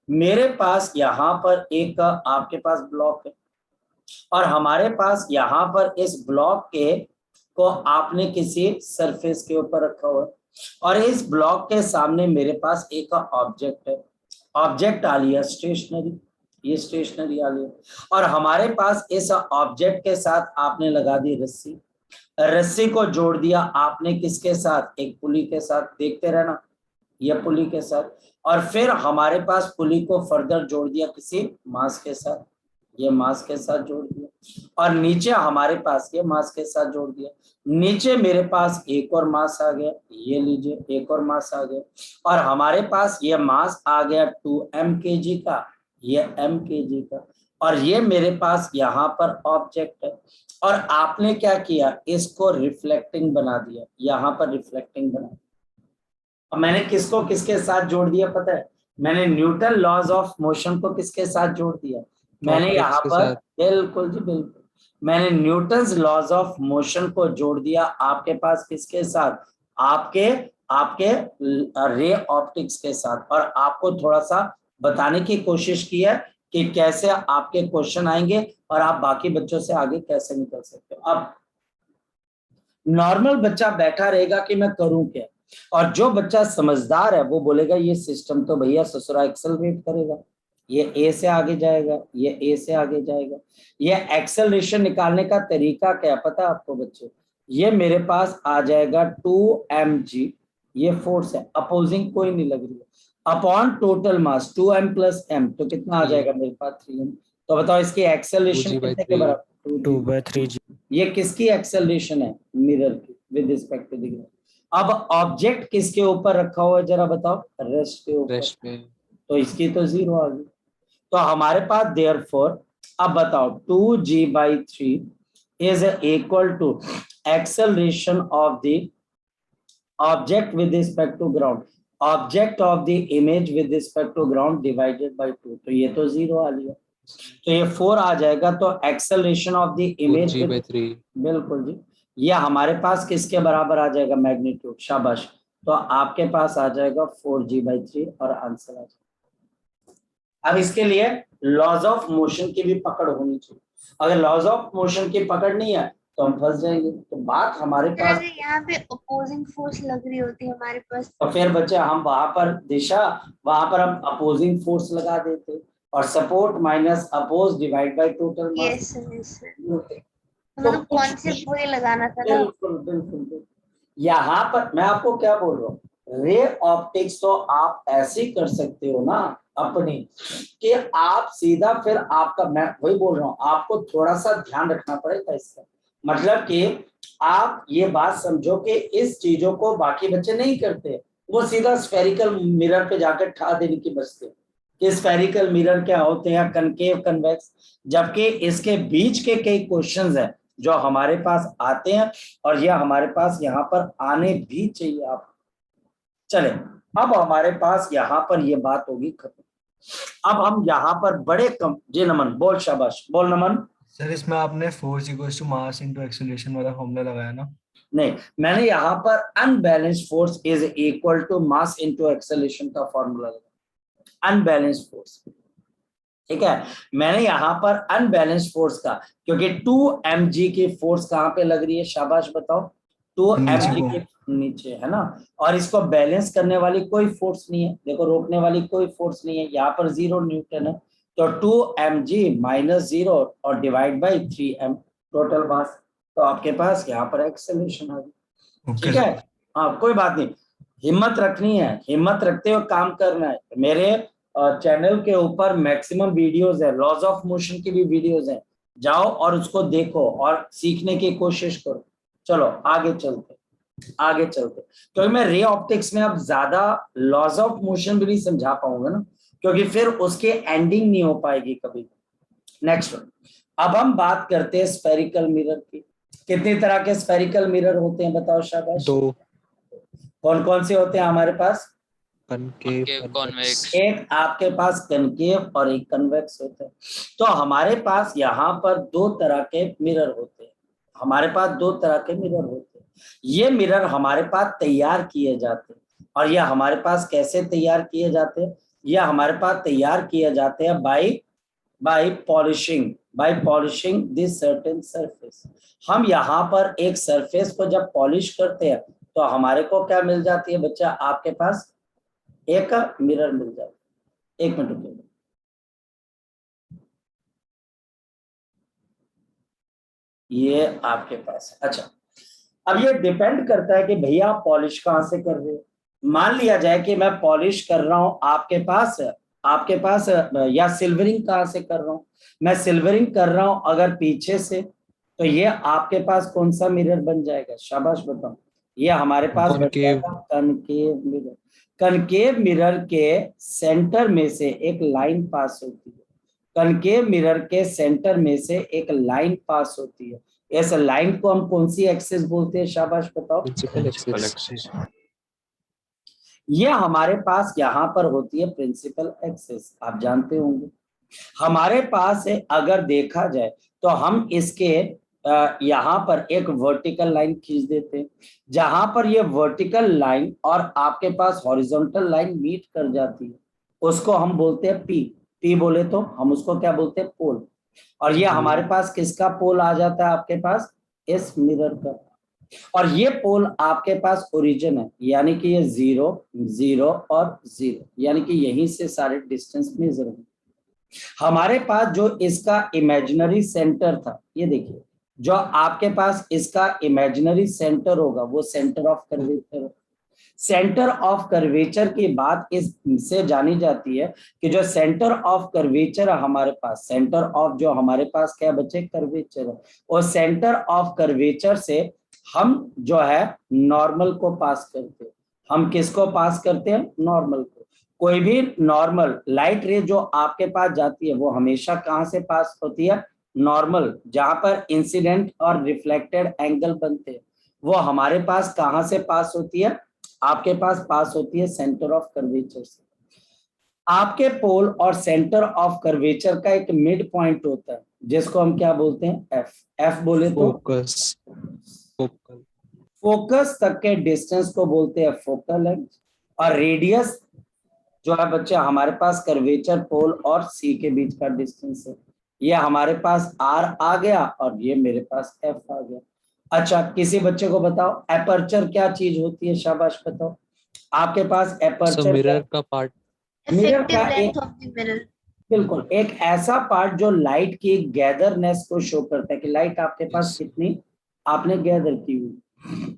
मेरे पास यहाँ पर एक आपके पास ब्लॉक है, और हमारे पास यहाँ पर इस ब्लॉक के को आपने किसी सरफेस के ऊपर रखा हुआ है और इस ब्लॉक के सामने मेरे पास एक ऑब्जेक्ट है, ऑब्जेक्ट आ लिया स्टेशनरी, ये स्टेशनरी आ लिया और हमारे पास इस ऑब्जेक्ट के साथ आपने लगा दी रस्सी, रस्सी को जोड़ दिया आपने किसके साथ, एक पुली के साथ, देखते रहना, ये पुली के साथ, और फिर हमारे पास पुली को फर्दर जोड़ दिया किसी मास के साथ, ये मास के साथ जोड़ दिया और नीचे हमारे पास ये मास के साथ जोड़ दिया, नीचे मेरे पास एक और मास आ गया, ये लीजिए एक और मास आ गया और हमारे पास ये मास आ गया 2m kg का, ये m kg का और ये मेरे पास यहाँ पर ऑब्जेक्ट है और आपने क्या किया, इसको रिफ्लेक्टिंग बना दिया, यहाँ पर रिफ्लेक्टिंग बना दिया। अब मैंने किसको किसके साथ जोड़ दिया पता है, मैंने न्यूटन लॉज ऑफ मोशन को किसके साथ जोड़ दिया, मैंने यहाँ पर बिल्कुल जी बिल्कुल, मैंने न्यूटन्स लॉज ऑफ मोशन को जोड़ दिया आपके पास किसके साथ, आपके आपके रे ऑप्टिक्स के साथ और आपको थोड़ा सा बताने की कोशिश की है कि कैसे आपके क्वेश्चन आएंगे और आप बाकी बच्चों से आगे कैसे निकल सकते हो। अब नॉर्मल बच्चा बैठा रहेगा कि मैं करूं क्या, और जो बच्चा समझदार है वो बोलेगा ये सिस्टम तो भैया ससुरा एक्सेलरेट करेगा, ये ए से आगे जाएगा, ये ए से आगे जाएगा। ये एक्सेलरेशन निकालने का तरीका क्या पता है आपको बच्चों, ये मेरे पास आ जाएगा 2mg, ये फोर्स है, अपोजिंग कोई नहीं लग रही है, upon total mass 2m + m, तो कितना आ जाएगा मेरे पास 3m। तो बताओ इसकी एक्सेलरेशन कितने के बराबर, 2/3g। ये किसकी एक्सेलरेशन है, मिरर की with respect to the ground. अब ऑब्जेक्ट किसके ऊपर रखा हुआ है जरा बताओ, रेस्ट के ऊपर, रेस्ट पे, तो इसकी तो 0 आ गई। तो हमारे पास देयरफॉर अब बताओ 2g/3 is equal to acceleration of the object with respect to ground, object of the image with respect to ground divided by 2, तो ये तो 0 आ लिया, तो ये 4 आ जाएगा। तो acceleration of the image, 4g/3, बिल्कुल जी, ये हमारे पास किसके बराबर आ जाएगा, मैग्नीट्यूड, शाबाश, तो आपके पास आ जाएगा 4g/3 और आंसर आ जाएगा। अब इसके लिए लॉज ऑफ मोशन की भी पकड़ होनी चाहिए, अगर लॉज ऑफ मोशन की पकड़ नहीं है तो हम फंस जाएंगे। तो बात हमारे पास, अगर यहाँ पे अपोजिंग फोर्स लग रही होती है हमारे पास, तो फिर बच्चे हम वहां पर दिशा, वहां पर हम अपोजिंग फोर्स लगा देते और support minus oppose divide by total mass. Yes मतलब कॉन्सेप्ट वही लगाना था ना। बिल्कुल बिल्कुल बिल्कुल। यहाँ पर मैं आपको क्या बोल रहा हूँ, रे ऑप्टिक्स तो आप ऐसे ही कर सकते हो ना अपनी, कि आप सीधा फिर आपका, मैं वही बोल रहा हूँ आपको थोड़ा सा ध्यान रखना पड़ेगा इसका, मतलब कि आप ये बात समझो कि इस चीजों को बाकी बच्चे नहीं करते, वो सीधा स्फेरिकल मिरर पे जाकर ठा देने की बचते कि स्फेरिकल मिरर क्या होते हैं, कनकेव कन्वेक्स, जबकि इसके बीच के कई क्वेश्चंस हैं जो हमारे पास आते हैं और ये हमारे पास यहाँ पर आने भी चाहिए। आप चले, अब हमारे पास यहाँ पर ये बात होगी खत्म। अब हम यहाँ पर बड़े कम, जी नमन बोल, शाबाश बोल नमन। सर इसमें आपने force equals to mass into acceleration वाला फॉर्मूला लगाया ना? नहीं, मैंने यहाँ पर unbalanced force is equal to mass into acceleration का फॉर्मूला लगाया, अनबैलेंस्ड फोर्स, ठीक है। मैंने यहाँ पर अनबैलेंस्ड फोर्स का, क्योंकि 2mg की फोर्स कहाँ पे लग रही है, शाबाश बताओ, 2mg के नीचे है ना, और इसको बैलेंस करने वाली कोई फोर्स नहीं है, देखो रोकने वाली कोई फोर्स नहीं है, यहाँ पर 0 न्यूटन है, तो 2mg - 0 और divide by 3m total mass, तो आपके पास यहाँ पर एक्सेलरेशन आ गई, ठीक है। हाँ कोई बात नहीं, हिम्मत रखनी है, हिम्मत रखते हुए काम करना है। मेरे चैनल के ऊपर मैक्सिमम वीडियोस है, लॉज ऑफ मोशन की भी वीडियोस हैं, जाओ और उसको देखो और सीखने की कोशिश करो। चलो आगे चलते, आगे चलते, क्योंकि मैं रे ऑप्टिक्स में अब ज्यादा लॉज ऑफ मोशन भी नहीं समझा पाऊंगा ना, क्योंकि फिर उसके एंडिंग नहीं हो पाएगी कभी। नेक्स्ट, अब हम बात करते हैं स्फेरिकल मिरर की। कितनी तरह के स्फेरिकल मिरर होते हैं बताओ शाबाश? 2। कौन कौन से होते हैं हमारे पास? Concave, convex. एक आपके पास कनकेव और एक कन्वेक्स होता है। तो हमारे पास यहाँ पर 2 तरह के मिरर होते हैं, हमारे पास 2 तरह के मिरर होते हैं। ये मिरर हमारे पास तैयार किए जाते हैं, और ये हमारे पास कैसे तैयार किए जाते हैं? ये हमारे पास तैयार किए जाते हैं by polishing, by polishing this certain surface. हम यहाँ पर एक सरफेस को जब पॉलिश करते हैं तो हमारे को क्या मिल जाती है बच्चा, आपके पास एक मिरर मिल जाता है। एक मिनट रुकिए। ये आपके पास है। अच्छा, अब ये डिपेंड करता है कि भैया आप पॉलिश कहाँ से कर रहे हो। मान लिया जाए कि मैं पॉलिश कर रहा हूं आपके पास या सिल्वरिंग कहाँ से कर रहा हूं, मैं सिल्वरिंग कर रहा हूं अगर पीछे से, तो ये आपके पास कौन सा मिरर बन जाएगा, शाबाश बताओ। ये हमारे पास बन Concave। जाएगा कनकेव मिरर। कनकेव मिरर के सेंटर में से एक लाइन पास होती है। कनकेव मिरर के सेंटर में से एक लाइन पास होती है। इस लाइन को हम कौन सी एक्सिस बोलते हैं, शाबाश बताओ। Principal Principal axis. axis। ये हमारे पास यहाँ पर होती है प्रिंसिपल एक्सिस, आप जानते होंगे। हमारे पास है, अगर देखा जाए तो हम इसके यहाँ पर एक वर्टिकल लाइन खींच देते हैं। जहां पर ये वर्टिकल लाइन और आपके पास हॉरिजॉन्टल लाइन मीट कर जाती है उसको हम बोलते हैं पी। पी बोले तो हम उसको क्या बोलते हैं, पोल। और ये हमारे पास किसका पोल आ जाता है, आपके पास इस मिरर का। और ये पोल आपके पास ओरिजिन है, यानी कि ये 0 0 और 0, यानी कि यहीं से सारे डिस्टेंस मेजर होंगे। हमारे पास जो इसका इमेजिनरी सेंटर था, ये देखिए, जो आपके पास इसका इमेजिनरी सेंटर होगा वो सेंटर ऑफ कर्वेचर है। सेंटर ऑफ कर्वेचर की बात इससे जानी जाती है कि जो सेंटर ऑफ कर्वेचर है हमारे पास, सेंटर ऑफ जो हमारे पास क्या बच्चे, कर्वेचर है, और सेंटर ऑफ कर्वेचर से हम जो है नॉर्मल को पास करते हैं। हम किसको पास करते हैं, नॉर्मल को। कोई भी नॉर्मल लाइट रे जो आपके पास जाती है वो हमेशा कहां से पास होती है, नॉर्मल, जहां पर इंसिडेंट और रिफ्लेक्टेड एंगल बनते हैं वो हमारे पास कहां से पास होती है, आपके पास होती है सेंटर ऑफ कर्वेचर से। आपके पोल और सेंटर ऑफ कर्वेचर का एक मिड पॉइंट होता है जिसको हम क्या बोलते हैं, एफ। एफ बोले तो फोकस। फोकल। फोकस तक के डिस्टेंस को बोलते हैं फोकल लेंथ। और रेडियस जो है बच्चे हमारे पास कर्वेचर पोल और सी के बीच का डिस्टेंस है। ये हमारे पास आर आ गया और ये मेरे पास एफ आ गया। अच्छा, किसी बच्चे को बताओ एपर्चर क्या चीज होती है, शाबाश बताओ। आपके पास एपर्चर मिरर का पार्ट। मिरर effective का length एक, of the mirror। बिल्कुल एक ऐसा पार्ट जो लाइट की गैदरनेस को शो करता है कि लाइट आपके पास कितनी आपने गैदर की हुई।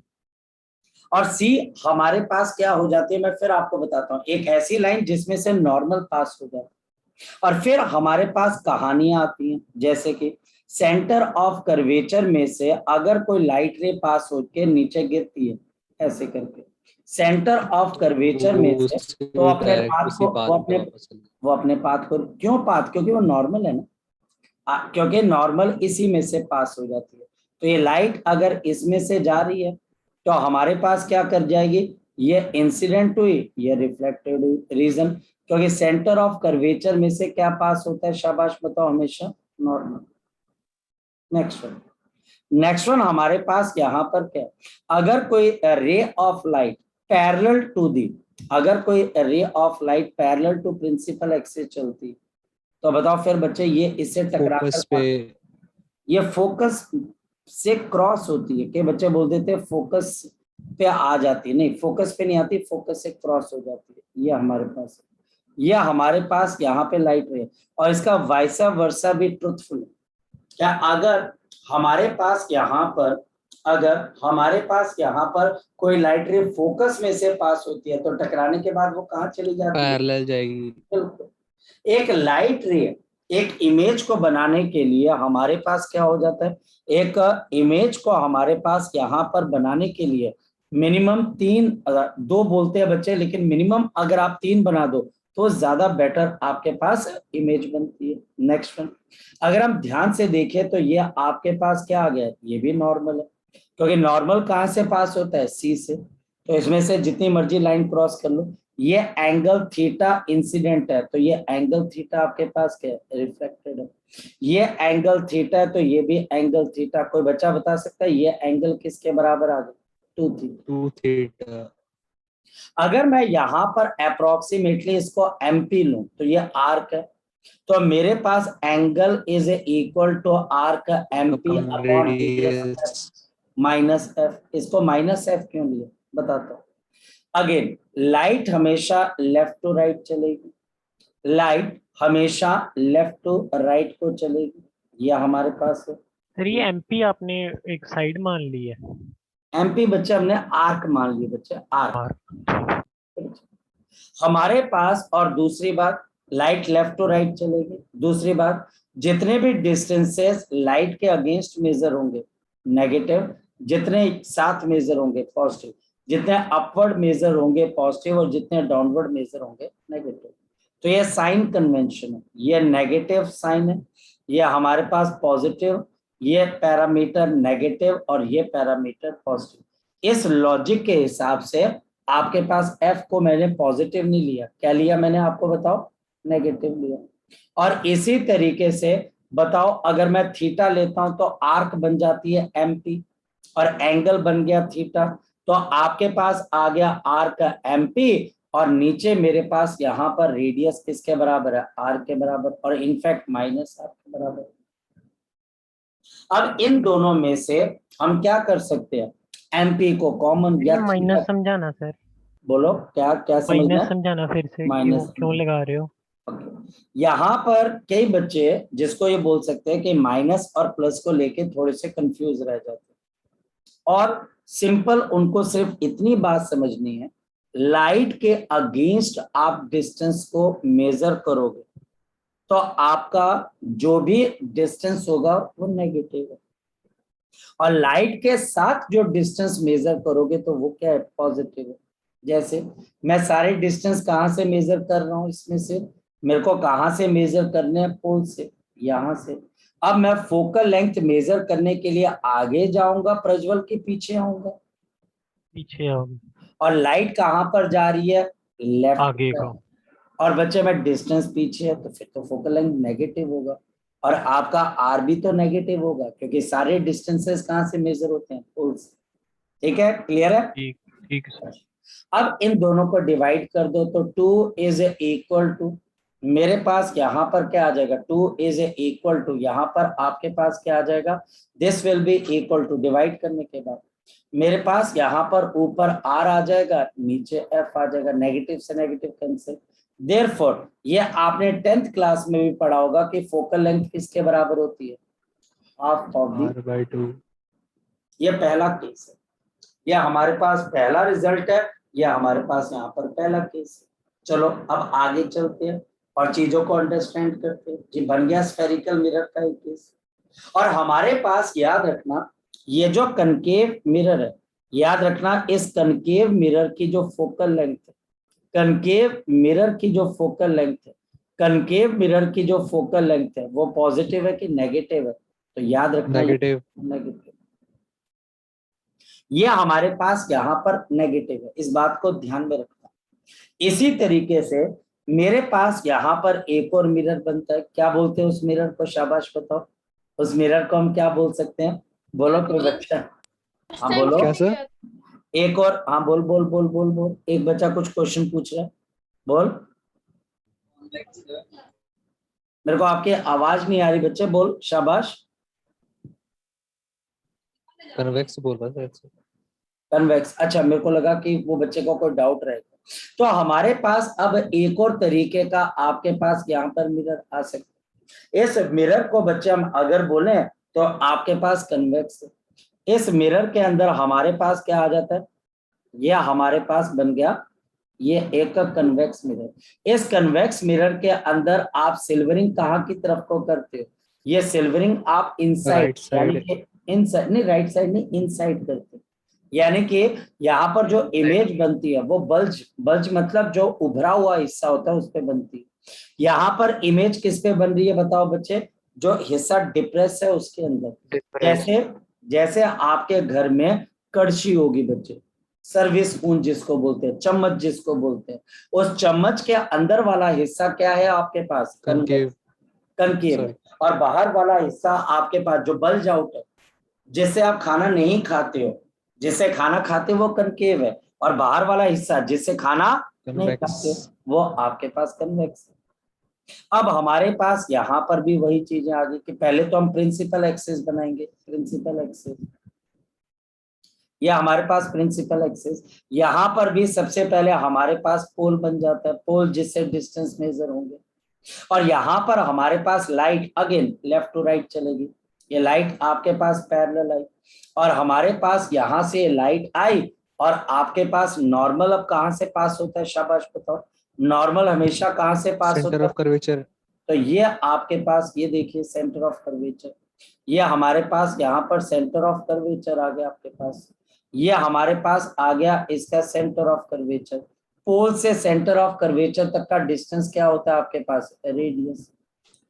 और सी हमारे पास क्या हो जाती है, मैं फिर आपको बताता हूँ, एक ऐसी लाइन जिसमें से नॉर्मल पास हो जाता है। और फिर हमारे पास कहानियां आती हैं, जैसे कि सेंटर ऑफ कर्वेचर में से अगर कोई लाइट रे पास होकर नीचे गिरती है ऐसे करके, सेंटर ऑफ कर्वेचर में से, तो अपने पाथ को वो अपने पाथ को क्यों पाथ, क्योंकि वो नॉर्मल है ना, क्योंकि नॉर्मल इसी में से पास हो जाती है। तो ये लाइट अगर इसमें से जा रही है तो हमारे पास क्या कर जाएगी, ये इंसिडेंट हुई, ये रिफ्लेक्टेड हुई। रीजन, क्योंकि सेंटर ऑफ कर्वेचर में से क्या पास होता है, शाबाश बताओ, हमेशा नॉर्मल। नेक्स्ट वन हमारे पास यहाँ पर क्या, अगर कोई ray of light parallel to the, अगर कोई ray of light parallel to principal axis चलती, तो बताओ फिर बच्चे ये इससे टकरा कर ये फोकस से क्रॉस होती है, कि बच्चे बोल देते हैं फोकस पे आ जाती है, नहीं फोकस पे नहीं आती, फोकस से क्रॉस हो जाती है। ये हमारे पास है, ये हमारे पास यहाँ पे लाइट रे, और इसका वाइसा वर्सा भी ट्रुथफुल है। क्या अगर हमारे पास यहाँ पर, अगर हमारे पास यहाँ पर कोई लाइट रे फोकस में से पास होती है तो टकराने के बाद वो कहाँ चली जाती है, पैरेलल जाएगी। बिल्कुल। एक लाइट रे, एक इमेज को बनाने के लिए हमारे पास क्या हो जाता है, एक इमेज को हमारे पास यहाँ पर बनाने के लिए मिनिमम 3, 2 बोलते हैं बच्चे, लेकिन मिनिमम अगर आप 3 बना दो तो ज्यादा बेटर आपके पास इमेज बनती है। नेक्स्ट वन, अगर हम ध्यान से देखें तो ये आपके पास क्या आ गया, ये भी नॉर्मल है, क्योंकि नॉर्मल कहाँ से पास होता है, सी से। तो इसमें से जितनी मर्जी लाइन क्रॉस कर लो, ये एंगल थीटा इंसिडेंट है, तो ये एंगल थीटा आपके पास क्या है, रिफ्लेक्टेड है। ये एंगल थीटा है तो ये भी एंगल थीटा। कोई बच्चा बता सकता है ये एंगल किसके बराबर आ गया, 2 थीटा। अगर मैं यहाँ पर अप्रोक्सीमेटली इसको एमपी लूं तो ये आर्क है, तो मेरे पास angle is equal to arc MP upon radius minus F. इसको माइनस एफ क्यों लिया बताता हूं। अगेन, लाइट हमेशा लेफ्ट टू राइट चलेगी, लाइट हमेशा लेफ्ट टू राइट को चलेगी, यह हमारे पास है। सर ये एमपी आपने एक साइड मान ली है। एमपी बच्चे हमने आर्क मान लिए बच्चे, आर्क हमारे पास। और दूसरी बात, लाइट लेफ्ट टू राइट चलेगी। दूसरी बात, जितने भी डिस्टेंसेस लाइट के अगेंस्ट मेजर होंगे नेगेटिव, जितने साथ मेजर होंगे पॉजिटिव, जितने अपवर्ड मेजर होंगे पॉजिटिव और जितने डाउनवर्ड मेजर होंगे नेगेटिव। तो ये साइन कन्वेंशन है, ये नेगेटिव साइन है, ये हमारे पास पॉजिटिव, ये पैरामीटर नेगेटिव और ये पैरामीटर पॉजिटिव। इस लॉजिक के हिसाब से आपके पास एफ को मैंने पॉजिटिव नहीं लिया, क्या लिया मैंने आपको बताओ, नेगेटिव लिया। और इसी तरीके से बताओ, अगर मैं थीटा लेता हूं तो आर्क बन जाती है एमपी और एंगल बन गया थीटा। तो आपके पास आ गया आर्क एमपी और नीचे मेरे पास यहाँ पर रेडियस किसके बराबर है, आर के बराबर, और इनफैक्ट माइनस आर के बराबर। अब इन दोनों में से हम क्या कर सकते हैं, एमपी को कॉमन या माइनस समझाना सर, बोलो क्या क्या समझना माइनस है? समझाना फिर से, क्यों माइनस क्यों लगा रहे हो? यहाँ पर कई बच्चे जिसको ये बोल सकते हैं कि माइनस और प्लस को लेके थोड़े से कंफ्यूज रह जाते हैं, और सिंपल उनको सिर्फ इतनी बात समझनी है, लाइट के अगेंस्ट आप डिस्टेंस को मेजर करोगे तो आपका जो भी डिस्टेंस होगा वो नेगेटिव है, और लाइट के साथ जो डिस्टेंस मेजर करोगे तो वो क्या है, पॉजिटिव है। जैसे मैं सारे डिस्टेंस कहाँ से मेजर कर रहा हूँ, इसमें से मेरे को कहाँ से मेजर करने हैं, पोल से, यहाँ से। अब मैं फोकल लेंथ मेजर करने के लिए आगे जाऊंगा, प्रज्वल के पीछे आऊंगा, पीछे आओगे, और लाइट कहाँ पर जा रही है, लेफ्ट आगे पर। का। और बच्चे में डिस्टेंस पीछे है तो फिर तो फोकल लेंथ नेगेटिव होगा, और आपका आर भी तो नेगेटिव होगा क्योंकि सारे डिस्टेंसेस कहाँ से मेजर होते हैं, पोल से। ठीक है, क्लियर है? ठीक ठीक सर। अब इन दोनों को डिवाइड कर दो तो 2 इज इक्वल टू, मेरे पास यहाँ पर क्या आ जाएगा, 2 इज इक्वल टू, यहाँ पर आपके पास क्या आ जाएगा, this will be equal to, divide करने के बाद मेरे पास यहाँ पर ऊपर आर आ जाएगा, नीचे एफ आ जाएगा, नेगेटिव से नेगेटिव कैंसिल। देयरफॉर ये आपने 10th क्लास में भी पढ़ा होगा कि फोकल लेंथ किसके बराबर होती है, हाफ ऑफ दी। r/2। ये पहला केस है, यह हमारे पास पहला रिजल्ट है, यह हमारे पास यहाँ पर पहला केस है। चलो अब आगे चलते हैं और चीजों को अंडरस्टैंड करते हैं। जी बन गया स्फेरिकल मिरर का एक केस। और हमारे पास याद रखना, ये जो कनकेव मिरर है, याद रखना इस कनकेव मिरर की जो फोकल लेंथ है, कनकेव मिरर की जो फोकल लेंथ है, कनकेव मिरर की जो फोकल लेंथ है वो पॉजिटिव है कि नेगेटिव है, तो याद रखना नेगेटिव। नेगेटिव। ये हमारे पास यहाँ पर नेगेटिव है, इस बात को ध्यान में रखना। इसी तरीके से मेरे पास यहाँ पर एक और मिरर बनता है, क्या बोलते हैं उस मिरर को, शाबाश बताओ, उस मिरर को हम क्या बोल सकते हैं, बोलो कोई बच्चा, हाँ बोलो। क्या सर? एक और, हाँ बोल बोल बोल बोल बोल, एक बच्चा कुछ क्वेश्चन पूछ रहा है, बोल। मेरे को आपकी आवाज नहीं आ रही बच्चे, बोल शाबाश। कन्वेक्स बोल रहा था सर। कन्वेक्स, अच्छा मेरे को लगा कि वो बच्चे को कोई डाउट रहेगा। तो हमारे पास अब एक और तरीके का आपके पास यहाँ पर मिरर आ सकता है। इस मिरर को बच्चे हम अगर बोले तो आपके पास कन्वेक्स है, इस मिरर के अंदर हमारे पास क्या आ जाता है, यह हमारे पास बन गया ये एक कन्वेक्स मिरर। इस कन्वेक्स मिरर के अंदर आप सिल्वरिंग कहाँ की तरफ को करते हो, ये सिल्वरिंग आप इनसाइड, यानी कि इनसाइड नहीं, राइट साइड नहीं, इनसाइड करते हो। यानी कि यहाँ पर जो इमेज बनती है वो बल्ज, बल्ज मतलब जो उभरा हुआ हिस्सा होता है उस पे बनती है। यहाँ पर इमेज किस पे बन रही है बताओ बच्चे, जो हिस्सा डिप्रेस है उसके अंदर। जैसे जैसे आपके घर में कड़छी होगी बच्चे, सर्विस स्पून जिसको बोलते हैं, चम्मच जिसको बोलते हैं, उस चम्मच के अंदर वाला हिस्सा क्या है आपके पास, कनकेव। कनकेव, और बाहर वाला हिस्सा आपके पास जो बल्ज आउट है, जिससे आप खाना नहीं खाते हो, जिससे खाना खाते हो वो कनकेव है, और बाहर वाला हिस्सा जिससे खाना नहीं खाते वो आपके पास कन्वेक्स है। अब हमारे पास यहाँ पर भी वही चीजें आ गई कि पहले तो हम प्रिंसिपल एक्सिस बनाएंगे, प्रिंसिपल एक्सिस, ये हमारे पास प्रिंसिपल एक्सिस। यहाँ पर भी सबसे पहले हमारे पास पोल बन जाता है, पोल जिससे डिस्टेंस मेजर होंगे। और यहाँ पर हमारे पास light again left to right चलेगी, ये लाइट आपके पास पैरेलल आई, और हमारे पास यहाँ से लाइट आई और आपके पास नॉर्मल अब कहाँ से पास होता है, शाबाश बताओ, नॉर्मल हमेशा कहाँ से पास सेंटर होता ऑफ है? कर्वेचर। तो ये आपके पास, ये देखिए सेंटर ऑफ कर्वेचर, ये हमारे पास यहाँ पर सेंटर ऑफ कर्वेचर आ गया आपके पास, ये हमारे पास आ गया इसका सेंटर ऑफ कर्वेचर। पोल से सेंटर ऑफ कर्वेचर तक का डिस्टेंस क्या होता है आपके पास, रेडियस,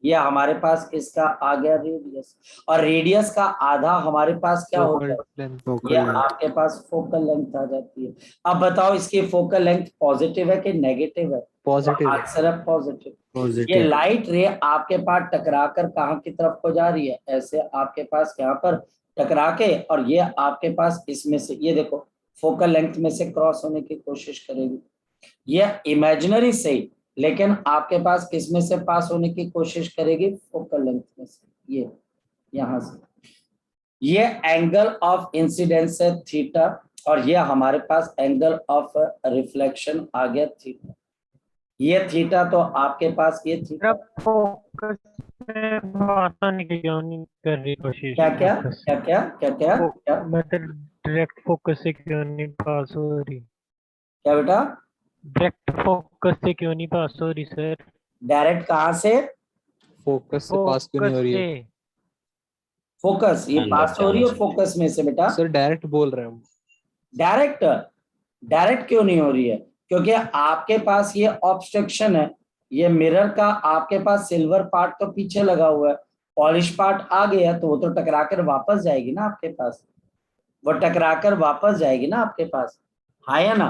ये हमारे पास इसका आ गया रेडियस, और रेडियस का आधा हमारे पास क्या होता है, लेंथ। फोकल ये लेंथ। आपके पास फोकल लेंथ आ जाती है। अब बताओ इसकी फोकल लेंथ पॉजिटिव है कि नेगेटिव है? पॉजिटिव। आंसर है पॉजिटिव। ये पॉजिटिव। लाइट रे आपके पास टकरा कर कहाँ की तरफ को जा रही है, ऐसे आपके पास यहाँ पर टकरा के, और ये आपके पास इसमें से, ये देखो फोकल लेंथ में से क्रॉस होने की कोशिश करेगी, ये इमेजिनरी सही, लेकिन आपके पास किस में से पास होने की कोशिश करेगी, फोकल लेंथ में से, ये यहाँ से। ये एंगल ऑफ इंसिडेंस है थीटा, और ये हमारे पास एंगल ऑफ रिफ्लेक्शन आ गया थीटा। ये थीटा तो आपके पास ये थीटा, फोकस में पास होने की क्यों नहीं कर रही कोशिश? क्या क्या फोकस क्या क्या क्या क्या क्या मतलब डायरेक्ट फोकस से क्यों नहीं पास हो रही? क्या बेटा? डायरेक्ट फोकस से क्यों नहीं पास हो रही सर? डायरेक्ट कहाँ से? फोकस से पास क्यों नहीं हो रही है? फोकस, ये पास हो रही है फोकस में से बेटा। सर डायरेक्ट बोल रहे हैं हम। डायरेक्ट, डायरेक्ट क्यों नहीं हो रही है? क्योंकि आपके पास ये ऑब्स्ट्रक्शन है, ये मिरर का आपके पास सिल्वर पार्ट तो पीछे लगा हुआ है, पॉलिश पार्ट आ गया, तो वो तो टकरा कर वापस जाएगी ना आपके पास, वो टकरा कर वापस जाएगी ना आपके पास, हाँ या ना?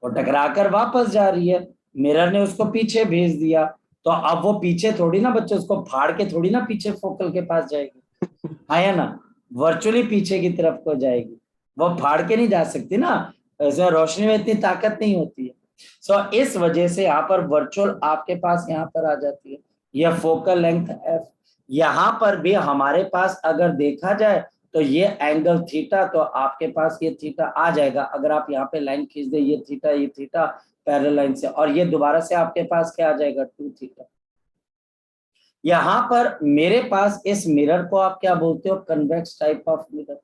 वो टकरा कर वापस जा रही है, मिरर ने उसको पीछे भेज दिया, तो अब वो पीछे थोड़ी ना बच्चे, उसको फाड़ के थोड़ी ना पीछे फोकल के पास जाएगी, हाँ या ना? वर्चुअली पीछे की तरफ को जाएगी, वो फाड़ के नहीं जा सकती ना, ऐसे रोशनी में इतनी ताकत नहीं होती है। सो इस वजह से यहाँ पर वर्चुअल आपके पास यहाँ पर आ जाती है, यह फोकल लेंथ एफ। यहाँ पर भी हमारे पास अगर देखा जाए तो ये एंगल थीटा, तो आपके पास ये थीटा आ जाएगा, अगर आप यहाँ पे लाइन खींच दे, ये थीटा पैरेलल लाइन से, और ये दोबारा से आपके पास क्या आ जाएगा, 2 थीटा। यहाँ पर मेरे पास इस मिरर को आप क्या बोलते हो, कन्वेक्स टाइप ऑफ मिरर।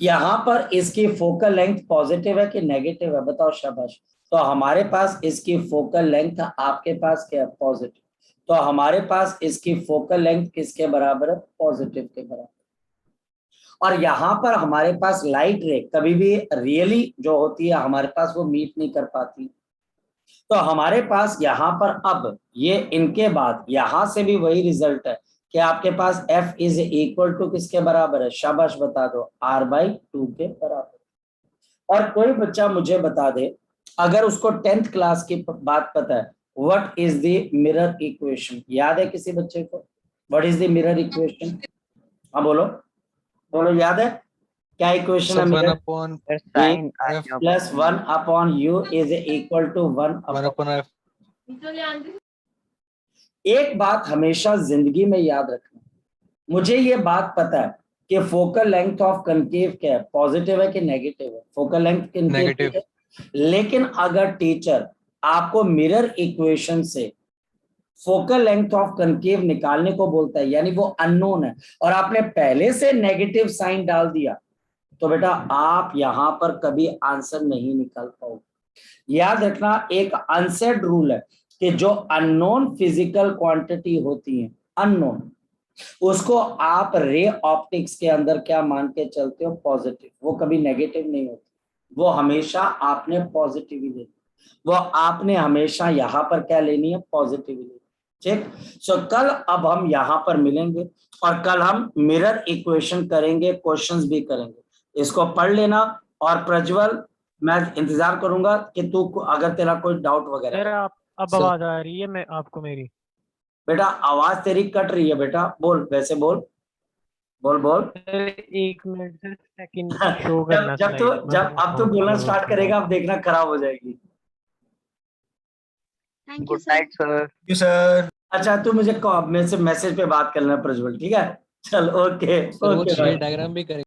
यहाँ पर इसकी फोकल लेंथ पॉजिटिव है कि नेगेटिव है, बताओ शाबाश। तो हमारे पास इसकी फोकल लेंथ आपके पास क्या है, पॉजिटिव, तो हमारे पास इसकी फोकल लेंथ किसके बराबर है, पॉजिटिव के बराबर। और यहाँ पर हमारे पास लाइट रे कभी भी रियली जो होती है हमारे पास वो मीट नहीं कर पाती, तो हमारे पास यहाँ पर अब ये इनके बाद यहाँ से भी वही रिजल्ट है कि आपके पास F इज इक्वल टू किसके बराबर है, शाबाश बता दो, R/2 के बराबर। और कोई बच्चा मुझे बता दे, अगर उसको 10th क्लास की बात पता है, what is the mirror equation, याद है किसी बच्चे को, what is the mirror equation? हाँ बोलो बोलो, याद है क्या इक्वेशन है? Mirror F plus 1/u is equal to 1/f। एक बात हमेशा जिंदगी में याद रखना, मुझे ये बात पता है कि फोकल लेंथ ऑफ कनकेव क्या है, पॉजिटिव है कि नेगेटिव है, फोकल लेंथ कनकेव है, लेकिन अगर टीचर आपको मिरर इक्वेशन से फोकल लेंथ ऑफ कनकेव निकालने को बोलता है, यानी वो अननोन है, और आपने पहले से नेगेटिव साइन डाल दिया, तो बेटा आप यहां पर कभी आंसर नहीं निकाल पाओगे। याद रखना, एक अनसेड रूल है कि जो अननोन फिजिकल क्वांटिटी होती है, अननोन, उसको आप रे ऑप्टिक्स के अंदर क्या मान के चलते हो, पॉजिटिव, वो कभी नेगेटिव नहीं होती, वो हमेशा आपने पॉजिटिव ही लेनी, वो आपने हमेशा यहाँ पर क्या लेनी है, पॉजिटिव ही लेनी, ठीक। सो कल अब हम यहाँ पर मिलेंगे और कल हम मिरर इक्वेशन करेंगे, क्वेश्चंस भी करेंगे, इसको पढ़ लेना। और प्रज्वल मैं इंतजार करूंगा कि तू अगर तेरा कोई डाउट वगैरह। सर आप अब आवाज आ रही है मैं आपको मेरी? बेटा आवाज तेरी कट रही है बेटा, बोल वैसे बोल, बोल बोल। एक मिनट से सेकंड शो करना जब अब तू बोलना स्टार्ट करेगा, अब देखना खराब हो जाएगी। Thank you good sir. Night sir. You sir. अच्छा तू मुझे में से मैसेज पे बात करना प्रज्वल, ठीक है? चल ओके सर वो ओके छह भाई। डायग्राम भी करेक्ट